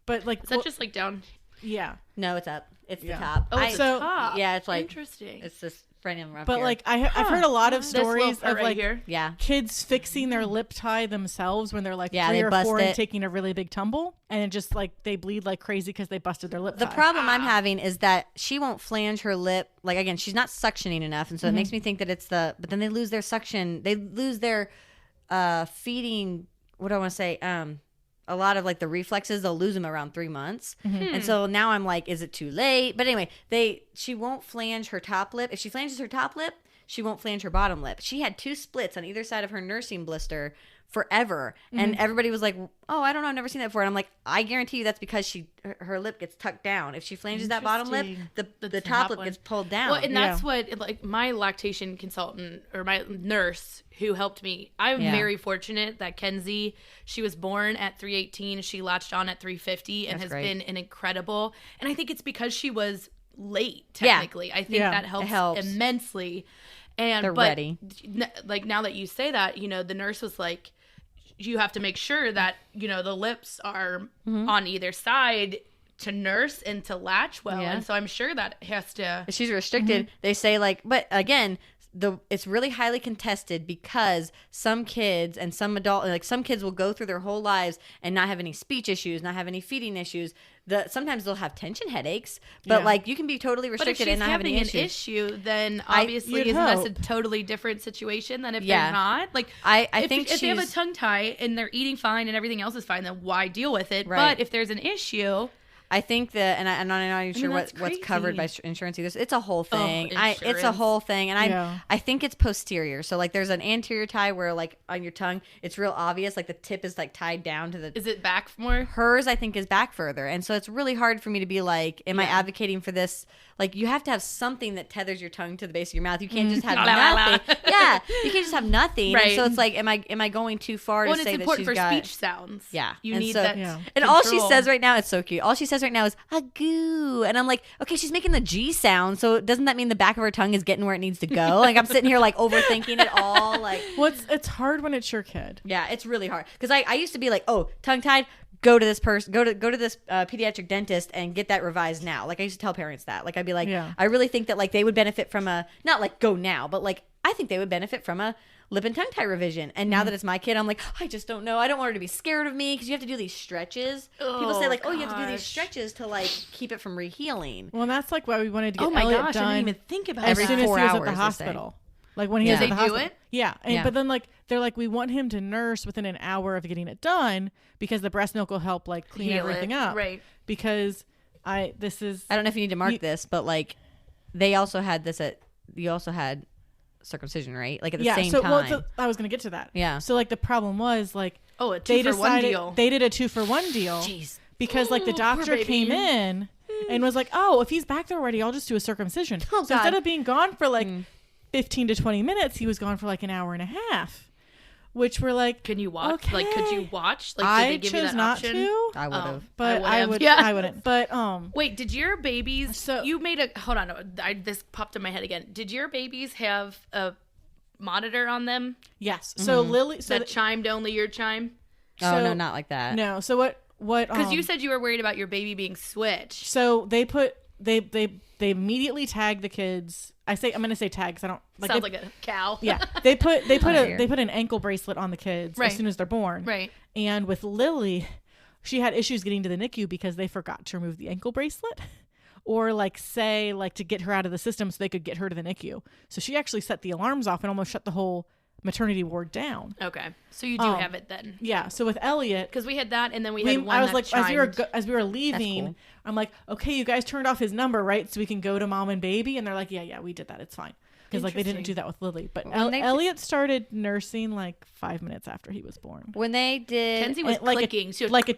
But like, Is that just like down? yeah. No, it's up. It's Yeah. the top. Oh, it's so- the top. yeah, it's like Interesting. it's this random up But here. like, I've heard a lot of This little stories part of right like here. yeah. kids fixing their lip tie themselves when they're like Yeah, 3 they or bust 4 and it. taking a really big tumble, and it just like they bleed like crazy because they busted their lip The tie. problem I'm having is that she won't flange her lip. Like again, she's not suctioning enough, and so it Mm-hmm. makes me think that it's the. But then they lose their suction. They lose their feeding. What do I want to say? A lot of like the reflexes, they'll lose them around 3 months, and so now I'm like, is it too late? But anyway, she won't flange her top lip. If she flanges her top lip, she won't flange her bottom lip. She had 2 splits on either side of her nursing blister forever, and everybody was like, oh, I don't know, I've never seen that before. And I'm like, I guarantee you that's because her lip gets tucked down. If she flanges that bottom lip, the The top top lip one. gets pulled down. Well, and that's what like my lactation consultant or my nurse who helped me. I'm Yeah. very fortunate that Kenzie, she was born at 318, she latched on at 350 and That's has great. been an incredible. And I think it's because she was late Yeah. technically. I think Yeah. that It helps, helps. immensely. And They're but, ready. Like now that you say that, the nurse was like, you have to make sure that the lips are Mm-hmm. on either side to nurse and to latch well. Yeah. And so I'm sure that has to. If she's restricted, they say like, but again, it's really highly contested because some kids and some some kids will go through their whole lives and not have any speech issues, not have any feeding issues. Sometimes they'll have tension headaches, but Yeah. like you can be totally But if restricted she's and not have having any an issues. issue, then obviously You'd isn't this a hope. totally different situation than if Yeah. they're not? Like I if, think if they have a she's- tongue tie and they're eating fine and everything else is fine, then why deal with it? Right. But if there's an issue, I think that, and I'm not even sure that's what's covered by crazy. insurance either. So it's a whole thing. It's a insurance. whole thing, and Yeah. I think it's posterior. So like, there's an anterior tie where like on your tongue, it's real obvious. Like the tip is like tied down to the. is it back more? Hers, I think, is back further, and so it's really hard for me to be like, am I Yeah. advocating for this? Like, you have to have something that tethers your tongue to the base of your mouth. You can't just have La, la, la. nothing. Yeah, you can't just have nothing. And Right. so it's like, am I going too far Well, to and say it's that important she's for got? speech sounds. Yeah. You And need so- that. Yeah. And all she control. says right now, it's so cute. All she says right now is a goo, and I'm like, okay, she's making the G sound. So doesn't that mean the back of her tongue is getting where it needs to go? Like I'm sitting here like overthinking it all. Like, Well, it's hard when it's your kid. yeah, it's really hard because I used to be like, oh, tongue tied. Go to this person. Go to this pediatric dentist and get that revised now. Like I used to tell parents that. Like I'd be like, Yeah. I really think that like they would benefit from a not like go now, but like I think they would benefit from a lip and tongue tie revision. And now that it's my kid, I'm like, I just don't know. I don't want her to be scared of me because you have to do these stretches. People say Oh, like, oh, you have to do these gosh. stretches to like keep it from rehealing. Well, and that's like why we wanted to get Oh my Elliot gosh, I done didn't even think about as Every that. soon as he 4 was at hours, the they say. hospital. Like when he Yeah. was at Do the they do hospital. it? Yeah. And Yeah. but then like they're like, we want him to nurse within an hour of getting it done because the breast milk will help like clean Heal everything it. up. Right. Because this is I don't know if you need to mark You- this, but like they also had this you also had circumcision, right? Like at the same so time. well, I was gonna get to that. Yeah. So like the problem was like Oh, a they 2-for-1 decided deal. they did a 2-for-1 deal. Jeez. Because like the Poor doctor baby. came in and was like, oh, if he's back there already, I'll just do a circumcision. Oh, so instead God. of being gone for like 15 to 20 minutes, he was gone for like an hour and a half, which we're like, Can you watch? Like, could you okay. watch? Like, did I they give you chose that not option? to, I would have. but I would've. would. Yeah. I wouldn't. But Wait, did your babies? So- You made a. Hold on, this popped in my head again. Did your babies have a monitor on them yes. So Lily, so that chimed only your chime? Oh so- no, not like that. no. So what? Because you said you were worried about your baby being switched. So they immediately tagged the kids. I'm gonna say tag because I don't like. Sounds they- like a cow. Yeah, they put Oh, dear. they put an ankle bracelet on the kids Right. as soon as they're born. Right. And with Lily, she had issues getting to the NICU because they forgot to remove the ankle bracelet, or to get her out of the system so they could get her to the NICU. So she actually set the alarms off and almost shut the whole maternity ward down. Okay. So you do Oh. have it then. Yeah. So with Elliot, Because we had that, and then we had one I was that like, chimed. as we were leaving, cool. I'm like, okay, you guys turned off his number, right? So we can go to mom and baby. And they're like, yeah, we did that. It's fine. because like they didn't do that with Lily. But When they- Elliot started nursing like 5 minutes after he was born. When they did, Kenzie was like clicking. She was like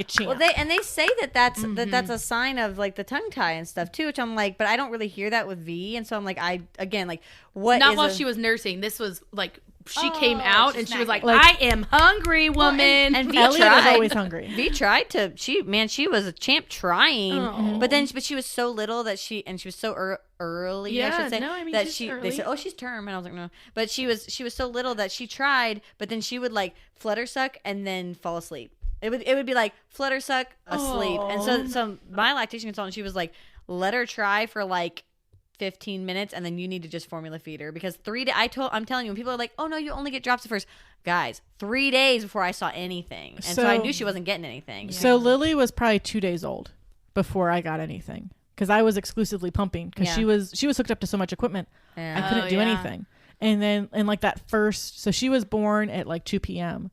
a champ. well, they say that's that's a sign of like the tongue tie and stuff too, which I'm like, but I don't really hear that with V, and so I'm like, what? not is while a- she was nursing. This was like she came out and she was like, Like- "I am hungry, woman." and V Elliot tried. is always hungry. V tried to. She was a champ trying, Oh. but she was so little that she was so early. I Yeah, should say no, I mean, that she's they early. said, oh, she's term, and I was like, no, but she was so little that she tried, but then she would like flutter suck and then fall asleep. It would be like flutter suck asleep, and so my lactation consultant, she was like, let her try for like 15 minutes and then you need to just formula feed her because I'm telling you, when people are like, oh no, you only get drops at first, guys, 3 days before I saw anything, and so I knew she wasn't getting anything. So Lily was probably 2 days old before I got anything because I was exclusively pumping because she was hooked up to so much equipment. Yeah. I couldn't do anything. And then like that first, so she was born at like 2 p.m.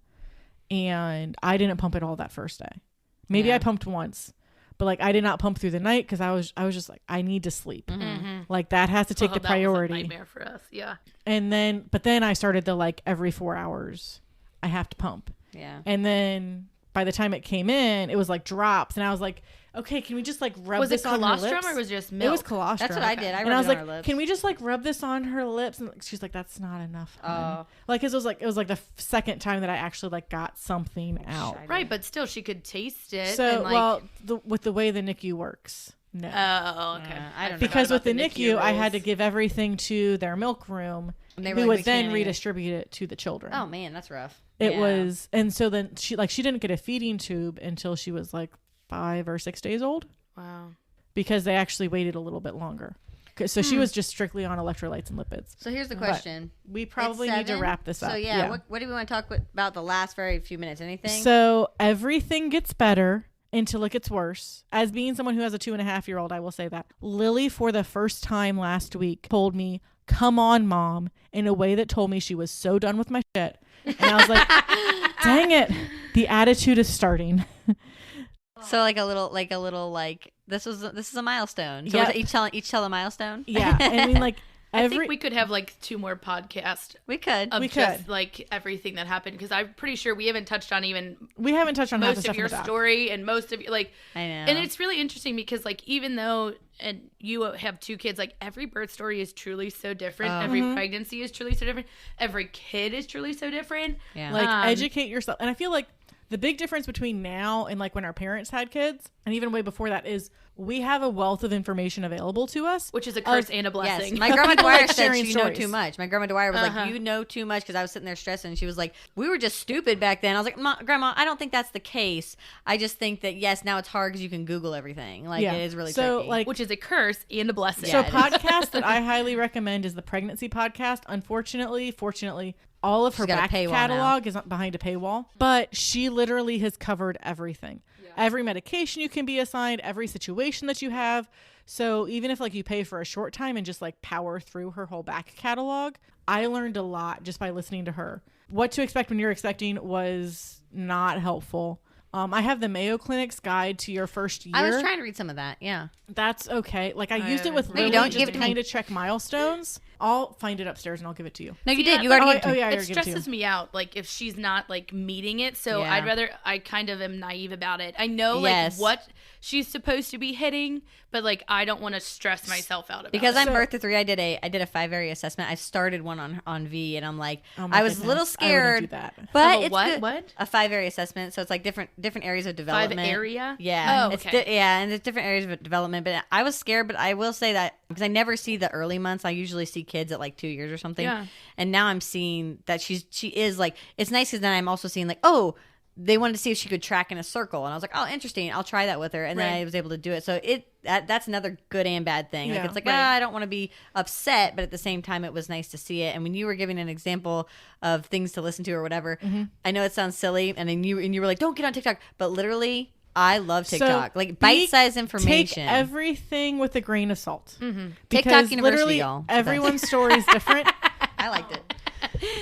and I didn't pump at all that first day. Maybe I pumped once, but like I did not pump through the night because I was just like, I need to sleep. Like that has to take the priority. That was a nightmare for us. Yeah. And then, but then I started the like every 4 hours I have to pump. Yeah. And then by the time it came in, it was like drops, and I was like, okay, can we just like rub Was it this on her colostrum lips? or was it just It milk? was colostrum. That's what I did. I and rubbed I was it like, on her lips. can we just like rub this on her lips? And she's like, that's not enough. hon." Oh. Like it was like the second time that I actually like got something out. Right, but still, she could taste it. So and, like, with the way the NICU works, no. oh, okay. I don't know. Because with the about the NICU, I had to rules. give everything to their milk room, And they were who like, would "We then can't eat it." redistribute it to the children. Oh man, that's rough. It was, and so then she didn't get a feeding tube until she was like 5 or 6 days old Wow. because they actually waited a little bit longer. So she was just strictly on electrolytes and lipids. So here's the But question. we probably It's need to 7? wrap this up. So yeah, what do we want to talk about the last very few minutes? Anything? So everything gets better until it gets worse. As being someone who has a 2.5-year-old, I will say that Lily, for the first time last week, told me, "Come on, Mom," in a way that told me she was so done with my shit. And I was like, dang it, the attitude is starting. So like a little this is a milestone. So Yep. was it each tell a milestone. Yeah, I mean, like I think we could have like 2 more podcasts we could. of We just could. like everything that happened because I'm pretty sure we haven't touched on even we haven't touched on half the most stuff of in your the doc. story and most of like I know. and it's really interesting because like even though and you have 2 kids, like every birth story is truly so different, every pregnancy is truly so different, every kid is truly so different. Yeah. Like Um, educate yourself. And I feel like the big difference between now and like when our parents had kids and even way before that is we have a wealth of information available to us. which is a curse and a Yes, blessing. my grandma People Dwyer like said sharing you know stories. too much. My grandma Dwyer was like, you know too much because I was sitting there stressing. And she was like, we were just stupid back then. I was like, Grandma, I don't think that's the case. I just think that yes, now it's hard because you can Google everything. Like Yeah. it is really So, tricky. like- which is a curse and a blessing. So Yeah, it is. podcast that I highly recommend is the pregnancy podcast. Fortunately, all of her She's got a back paywall catalog is behind a paywall, but she literally has covered everything. Every medication you can be assigned, every situation that you have. So even if like you pay for a short time and just like power through her whole back catalog, I learned a lot just by listening to her. What to expect when you're expecting was not helpful. I have the Mayo Clinic's guide to your first year. I was trying to read some of that. Yeah. That's okay. Like I used it with No, you Lily don't. just Give to it to me. kind of check milestones. I'll find it upstairs and I'll give it to you. No, you Yeah, did. You but- already gave it to me. yeah, I it already gave it to you. stresses me out like if she's not like meeting it, so Yeah. I kind of am naive about it. I know Yes. like what she's supposed to be hitting, but like I don't want to stress myself out about Because it. I'm So- birth to 3, I did a 5-area assessment. I started one on V, and I'm like, Oh my I was a little goodness. I wouldn't scared, do that. but Of a it's what? good. What? A 5-area assessment. So it's like different areas of development. area? Yeah. Oh, It's okay. yeah, and there's different areas of development. But I was scared, but I will say that because I never see the early months. I usually see kids at like 2 years or something. Yeah. And now I'm seeing that she is like, it's nice because then I'm also seeing like, oh, they wanted to see if she could track in a circle, and I was like, oh, interesting. I'll try that with her, and then Right. I was able to do it. So that's another good and bad thing. Like Yeah. it's like, Right. I don't want to be upset, but at the same time, it was nice to see it. And when you were giving an example of things to listen to or whatever, I know it sounds silly, and then you were like, don't get on TikTok, but literally, I love TikTok. So Like bite-sized information. Take everything with a grain of salt. TikTok Because University, literally y'all. everyone's story is different. I liked it.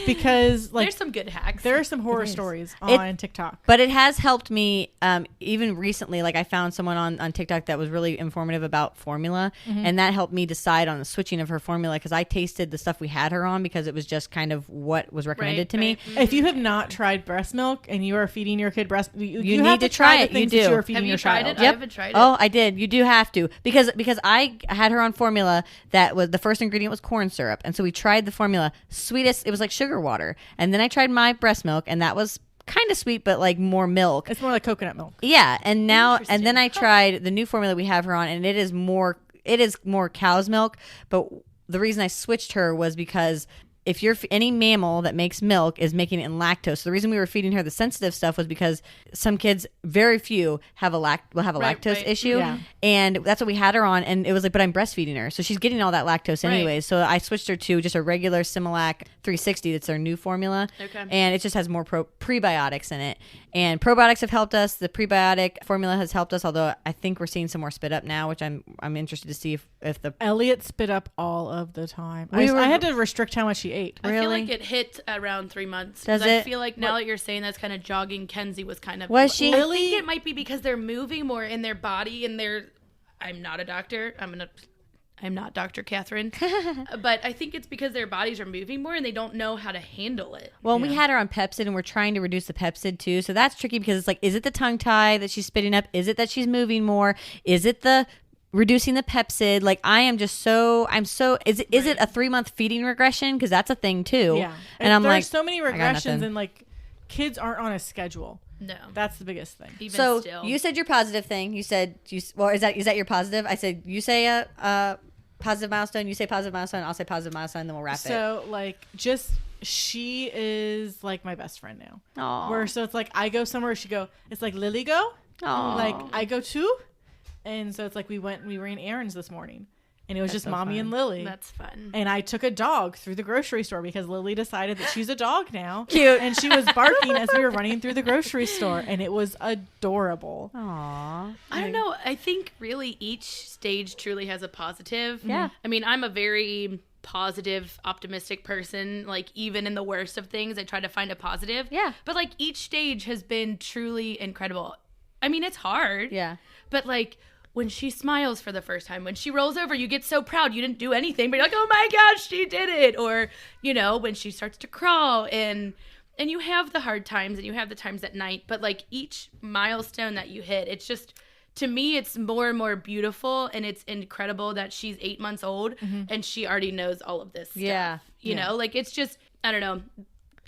because like There's some good hacks. there are some horror stories on TikTok. But it has helped me even recently. Like I found someone on TikTok that was really informative about formula, and that helped me decide on the switching of her formula because I tasted the stuff we had her on because it was just kind of what was recommended to me. If you have not tried breast milk and you are feeding your kid breast, you need have to try try the it. things You that do. you are feeding Have you your tried child. it? I haven't tried it. Oh, I did. You do have to because I had her on formula that was the first ingredient was corn syrup, and so we tried the formula. Sweetest, it was like sugar water, and then I tried my breast milk, and that was kind of sweet, but like more milk. It's more like coconut milk. Yeah, and then I tried the new formula we have her on, and it is more cow's milk. But the reason I switched her was because if you're any mammal that makes milk is making it in lactose. So the reason we were feeding her the sensitive stuff was because some kids, very few, will have a lactose issue, and that's what we had her on. And it was like, but I'm breastfeeding her, so she's getting all that lactose anyways. So I switched her to just a regular Similac 360. That's their new formula, and it just has more prebiotics in it. And probiotics have helped us. The prebiotic formula has helped us, although I think we're seeing some more spit up now, which I'm interested to see if the Elliot spit up all of the time. I had to restrict how much she ate. I feel like it hit around 3 months. Does I it? feel like now that you're saying that's kind of jogging, Kenzie was kind of. Was she? I think it might be because they're moving more in their body and they're. I'm not a doctor. I'm not Dr. Catherine, but I think it's because their bodies are moving more and they don't know how to handle it. Well, we had her on Pepcid and we're trying to reduce the Pepcid too. So that's tricky because it's like, is it the tongue tie that she's spitting up? Is it that she's moving more? Is it the reducing the Pepcid? Like is it a 3-month feeding regression? Because that's a thing too. Yeah. And I'm like, there's so many I got regressions nothing. and like kids aren't on a schedule. No. That's the biggest thing. Even so still. you said your positive thing. You said, is that your positive? I said, you say a positive milestone, you say positive milestone, I'll say positive milestone, then we'll wrap it. So like she is like my best friend now. Aww. So it's like I go somewhere, it's like Lily go. Aww. Like I go too. And so it's like we ran errands this morning. And it was just so mommy fun. and Lily. That's fun. And I took a dog through the grocery store because Lily decided that she's a dog now. Cute. And she was barking as we were running through the grocery store. And it was adorable. Aww. I don't know. I think really each stage truly has a positive. Yeah. I mean, I'm a very positive, optimistic person. Like, even in the worst of things, I try to find a positive. Yeah. But, like, each stage has been truly incredible. I mean, it's hard. Yeah. But, like, when she smiles for the first time, when she rolls over, you get so proud. You didn't do anything, but you're like, oh my gosh, she did it. Or, you know, when she starts to crawl and you have the hard times and you have the times at night, but like each milestone that you hit, it's just, to me, it's more and more beautiful, and it's incredible that she's 8 months old and she already knows all of this stuff. Yeah. You know, like it's just, I don't know.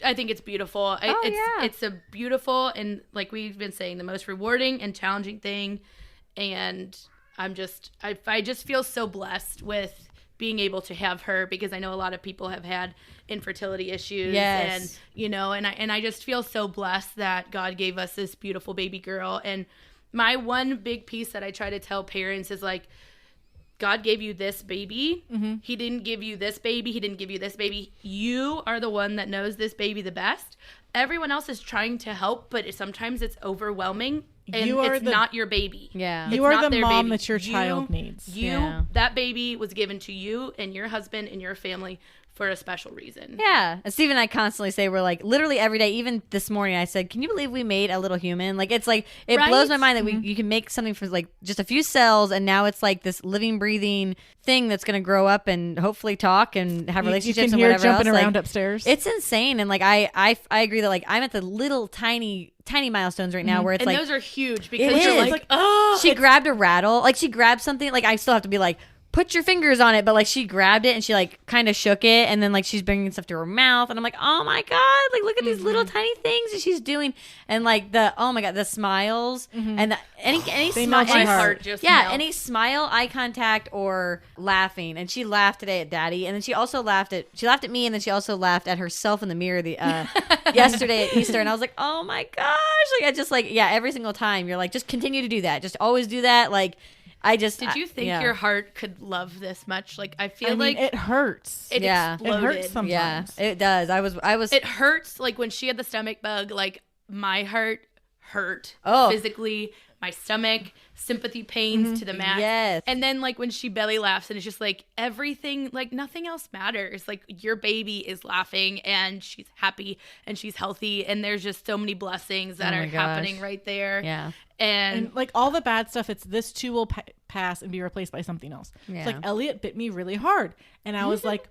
I think it's beautiful. Oh, It's a beautiful and, like we've been saying, the most rewarding and challenging thing. And I just feel so blessed with being able to have her, because I know a lot of people have had infertility issues. Yes. And, you know, and I just feel so blessed that God gave us this beautiful baby girl. And my one big piece that I try to tell parents is like, God gave you this baby. Mm-hmm. He didn't give you this baby. He didn't give you this baby. You are the one that knows this baby the best. Everyone else is trying to help, but sometimes it's overwhelming. And it's not your baby. Yeah. You are the mom that your child needs. That baby was given to you and your husband and your family for a special reason. Yeah. And Steve and I constantly say, we're like, literally every day, even this morning, I said, can you believe we made a little human? Like, it's like, it blows my mind that you can make something from like just a few cells, and now it's like this living, breathing thing that's going to grow up and hopefully talk and have relationships and whatever jumping else. around like, upstairs. It's insane. And like, I agree that like I'm at the little tiny milestones right now where it's and like, those are huge, because it you're is. like, oh, she grabbed a rattle, like she grabbed something, like I still have to be like, put your fingers on it, but like she grabbed it and she like kind of shook it, and then like she's bringing stuff to her mouth, and I'm like, oh my god, like look at these little tiny things that she's doing, and like the smiles and any They smile, melt my heart just yeah, melts. any smile, eye contact, or laughing. And she laughed today at Daddy, and then she laughed at me, and then she also laughed at herself in the mirror yesterday at Easter, and I was like, oh my gosh, like I just like, yeah, every single time you're like, just continue to do that, just always do that, like. Did you think your heart could love this much? Like, I feel like it hurts. it exploded. It hurts sometimes. Yeah, it does. I was. It hurts. Like when she had the stomach bug, like my heart hurt physically. My stomach sympathy pains to the max. Yes. And then like when she belly laughs and it's just like everything, like nothing else matters. Like your baby is laughing and she's happy and she's healthy and there's just so many blessings that are happening right there. Yeah. And like all the bad stuff, it's this too will pass and be replaced by something else. Yeah. It's like Elliot bit me really hard. And I was like,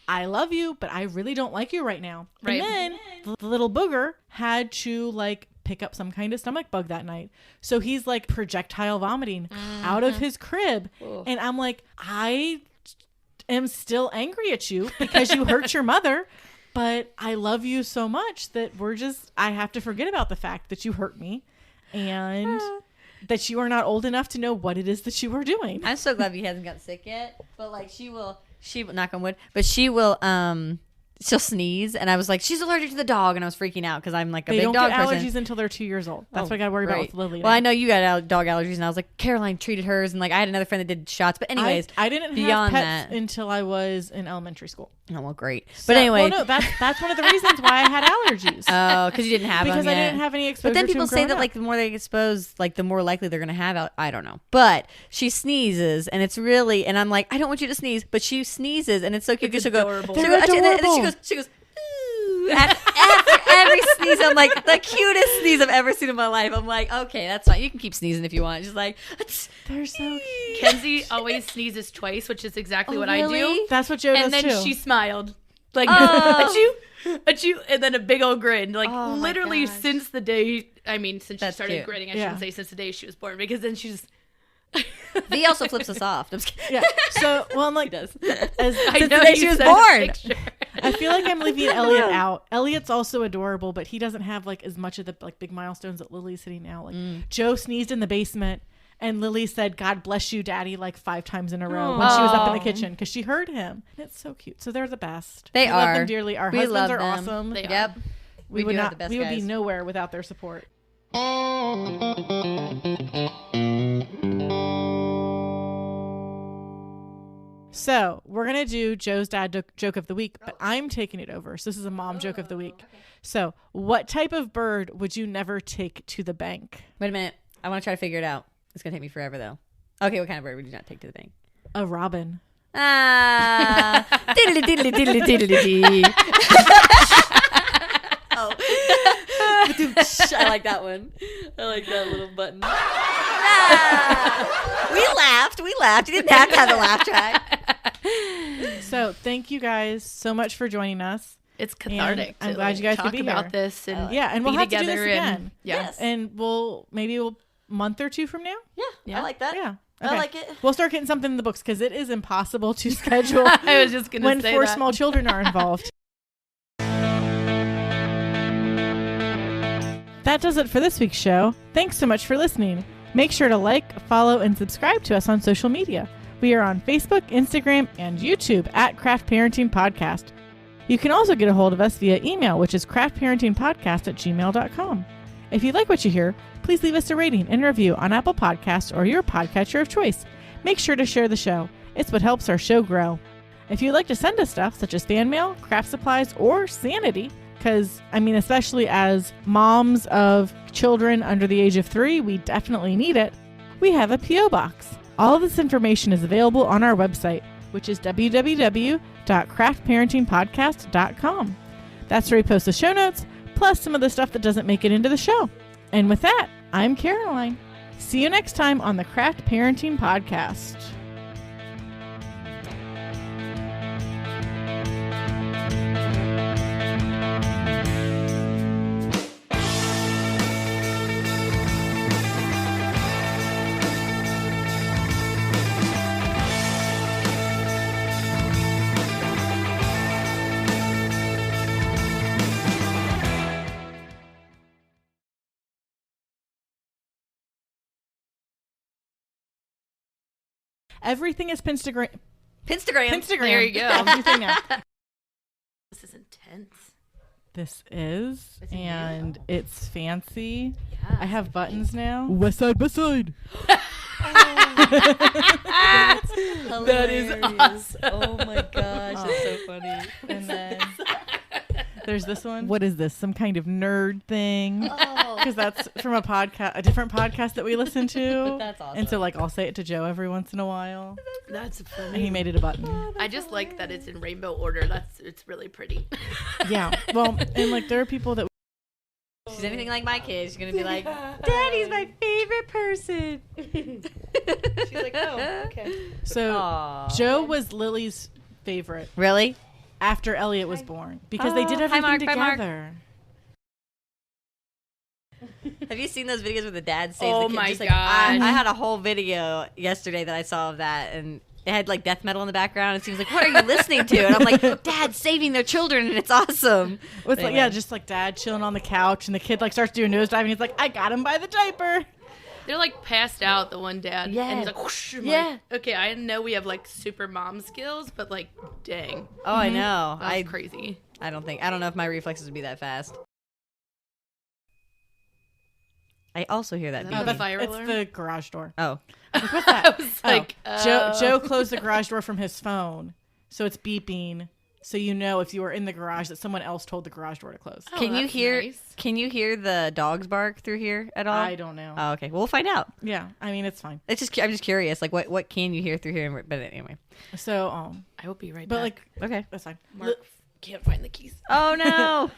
I love you, but I really don't like you right now. Right. And then the little booger had to like pick up some kind of stomach bug that night. So he's like projectile vomiting out of his crib. And I'm like, I am still angry at you because you hurt your mother. But I love you so much that I have to forget about the fact that you hurt me. And that you are not old enough to know what it is that you are doing. I'm so glad he hasn't gotten sick yet. But like she will knock on wood. But she'll sneeze, and I was like, she's allergic to the dog, and I was freaking out because I'm like a they big don't dog get person. allergies until they're 2 years old. That's what I got to worry about with Lily. Well, I know you got dog allergies, and I was like, Caroline treated hers, and like I had another friend that did shots. But anyways, I didn't beyond have pets that until I was in elementary school. Oh well, great. So, But anyway, well, no, that's one of the reasons why I had allergies. oh, because you didn't have because them I yet. didn't have any exposure. But then to people them say growing that up. like the more they get exposed, like the more likely they're gonna have. I don't know, but she sneezes, and it's really, and I'm like, I don't want you to sneeze, but she sneezes, and it's so cute because she'll go, adorable. she'll go, and then she goes. Ooh, after every sneeze, I'm like the cutest sneeze I've ever seen in my life. I'm like, okay, that's fine. You can keep sneezing if you want. She's like, they're so cute. Kenzie always sneezes twice, which is exactly what I really? do. That's what Joe does And then too. she smiled. Like, Oh. achoo, and then a big old grin. Like, Oh my literally gosh. since the day, since That's she started cute. grinning, I Yeah. shouldn't say since the day she was born, because then she's... V also flips us off. I'm just kidding. Yeah. So, well, I'm like, He does. as, I Since know the day you she was sent a born. picture. I feel like I'm leaving Elliot out. Elliot's also adorable, but he doesn't have like as much of the like big milestones that Lily's hitting now. Like Joe sneezed in the basement, and Lily said, "God bless you, Daddy," like 5 times in a row when she was up in the kitchen because she heard him. It's so cute. So they're the best. They we love are. them dearly. Our We husbands love are them. awesome. They are. Yep. We would do have not. the best We would be guys. nowhere without their support. So we're gonna do Joe's dad joke of the week, but I'm taking it over. So this is a mom joke of the week. So what type of bird would you never take to the bank? Wait a minute. I want to try to figure it out. It's gonna take me forever though. Okay, what kind of bird would you not take to the bank? A robin. Ah, diddly diddly diddly diddly dee. Oh, I like that one. I like that little button. Ah, we laughed. You didn't have to have the laugh track. So thank you guys so much for joining us. It's cathartic. I'm to, glad you guys talk could be about here. this and Yeah, and we'll be have to do together this and- again. yeah. Yes. And we'll month or two from now. I like that. Yeah. I like it. We'll start getting something in the books because it is impossible to schedule I was just gonna when say 4 that. small children are involved. That does it for this week's show. Thanks so much for listening. Make sure to like, follow, and subscribe to us on social media. We are on Facebook, Instagram, and YouTube at Craft Parenting Podcast. You can also get a hold of us via email, which is craftparentingpodcast@gmail.com. If you like what you hear, please leave us a rating and review on Apple Podcasts or your podcatcher of choice. Make sure to share the show. It's what helps our show grow. If you'd like to send us stuff such as fan mail, craft supplies, or sanity, because, especially as moms of children under the age of 3, we definitely need it, we have a P.O. Box. All of this information is available on our website, which is www.craftparentingpodcast.com. That's where we post the show notes, plus some of the stuff that doesn't make it into the show. And with that, I'm Caroline. See you next time on the Craft Parenting Podcast. Everything is Pinstagram. Pinstagram. There you go. Everything now. This is intense. This is, and it's fancy. Yeah. I have buttons now. West side, west side. That is awesome. Oh my gosh, that's so funny. And then there's this one. What is this? Some kind of nerd thing? Oh. because that's from a different podcast that we listen to. That's awesome. And so, like, I'll say it to Joe every once in a while. That's And funny. he made it a button. I just like that it's in rainbow order. It's really pretty. Yeah. Well, and like there are people that She's anything like my kid. She's gonna be like, "Daddy's my favorite person." She's like, oh, okay. so Aw. Joe was Lily's favorite Really? after Elliot was born because they did Hi, everything Mark. Bye, Mark. together. Have you seen those videos where the dad saves Oh the kid? my Just, like, gosh. I had a whole video yesterday that I saw of that, and it had like death metal in the background. It seems like, what are you listening to? And I'm like, Dad's saving their children, and it's awesome. Well, it's like, Anyway. yeah, just like dad chilling on the couch, and the kid like starts doing nose diving. He's like, I got him by the diaper. They're like passed out, the one dad. Yeah. And he's like, whoosh. I'm Yeah. like, okay, I know we have like super mom skills, but like, dang. Oh, I know. That's crazy. I don't know if my reflexes would be that fast. I also hear that. Is beeping. that Oh, that's fire it's alarm? the garage door. Oh, What's I that? was like, Joe closed the garage door from his phone, so it's beeping. So you know if you were in the garage that someone else told the garage door to close. Oh, can you that's hear? nice. Can you hear the dogs bark through here at all? I don't know. Oh, okay. Well, we'll find out. Yeah, I mean it's fine. It's just I'm just curious. Like, what can you hear through here? But anyway, So I will be right but back. like okay. that's fine. Mark can't find the keys. Oh no.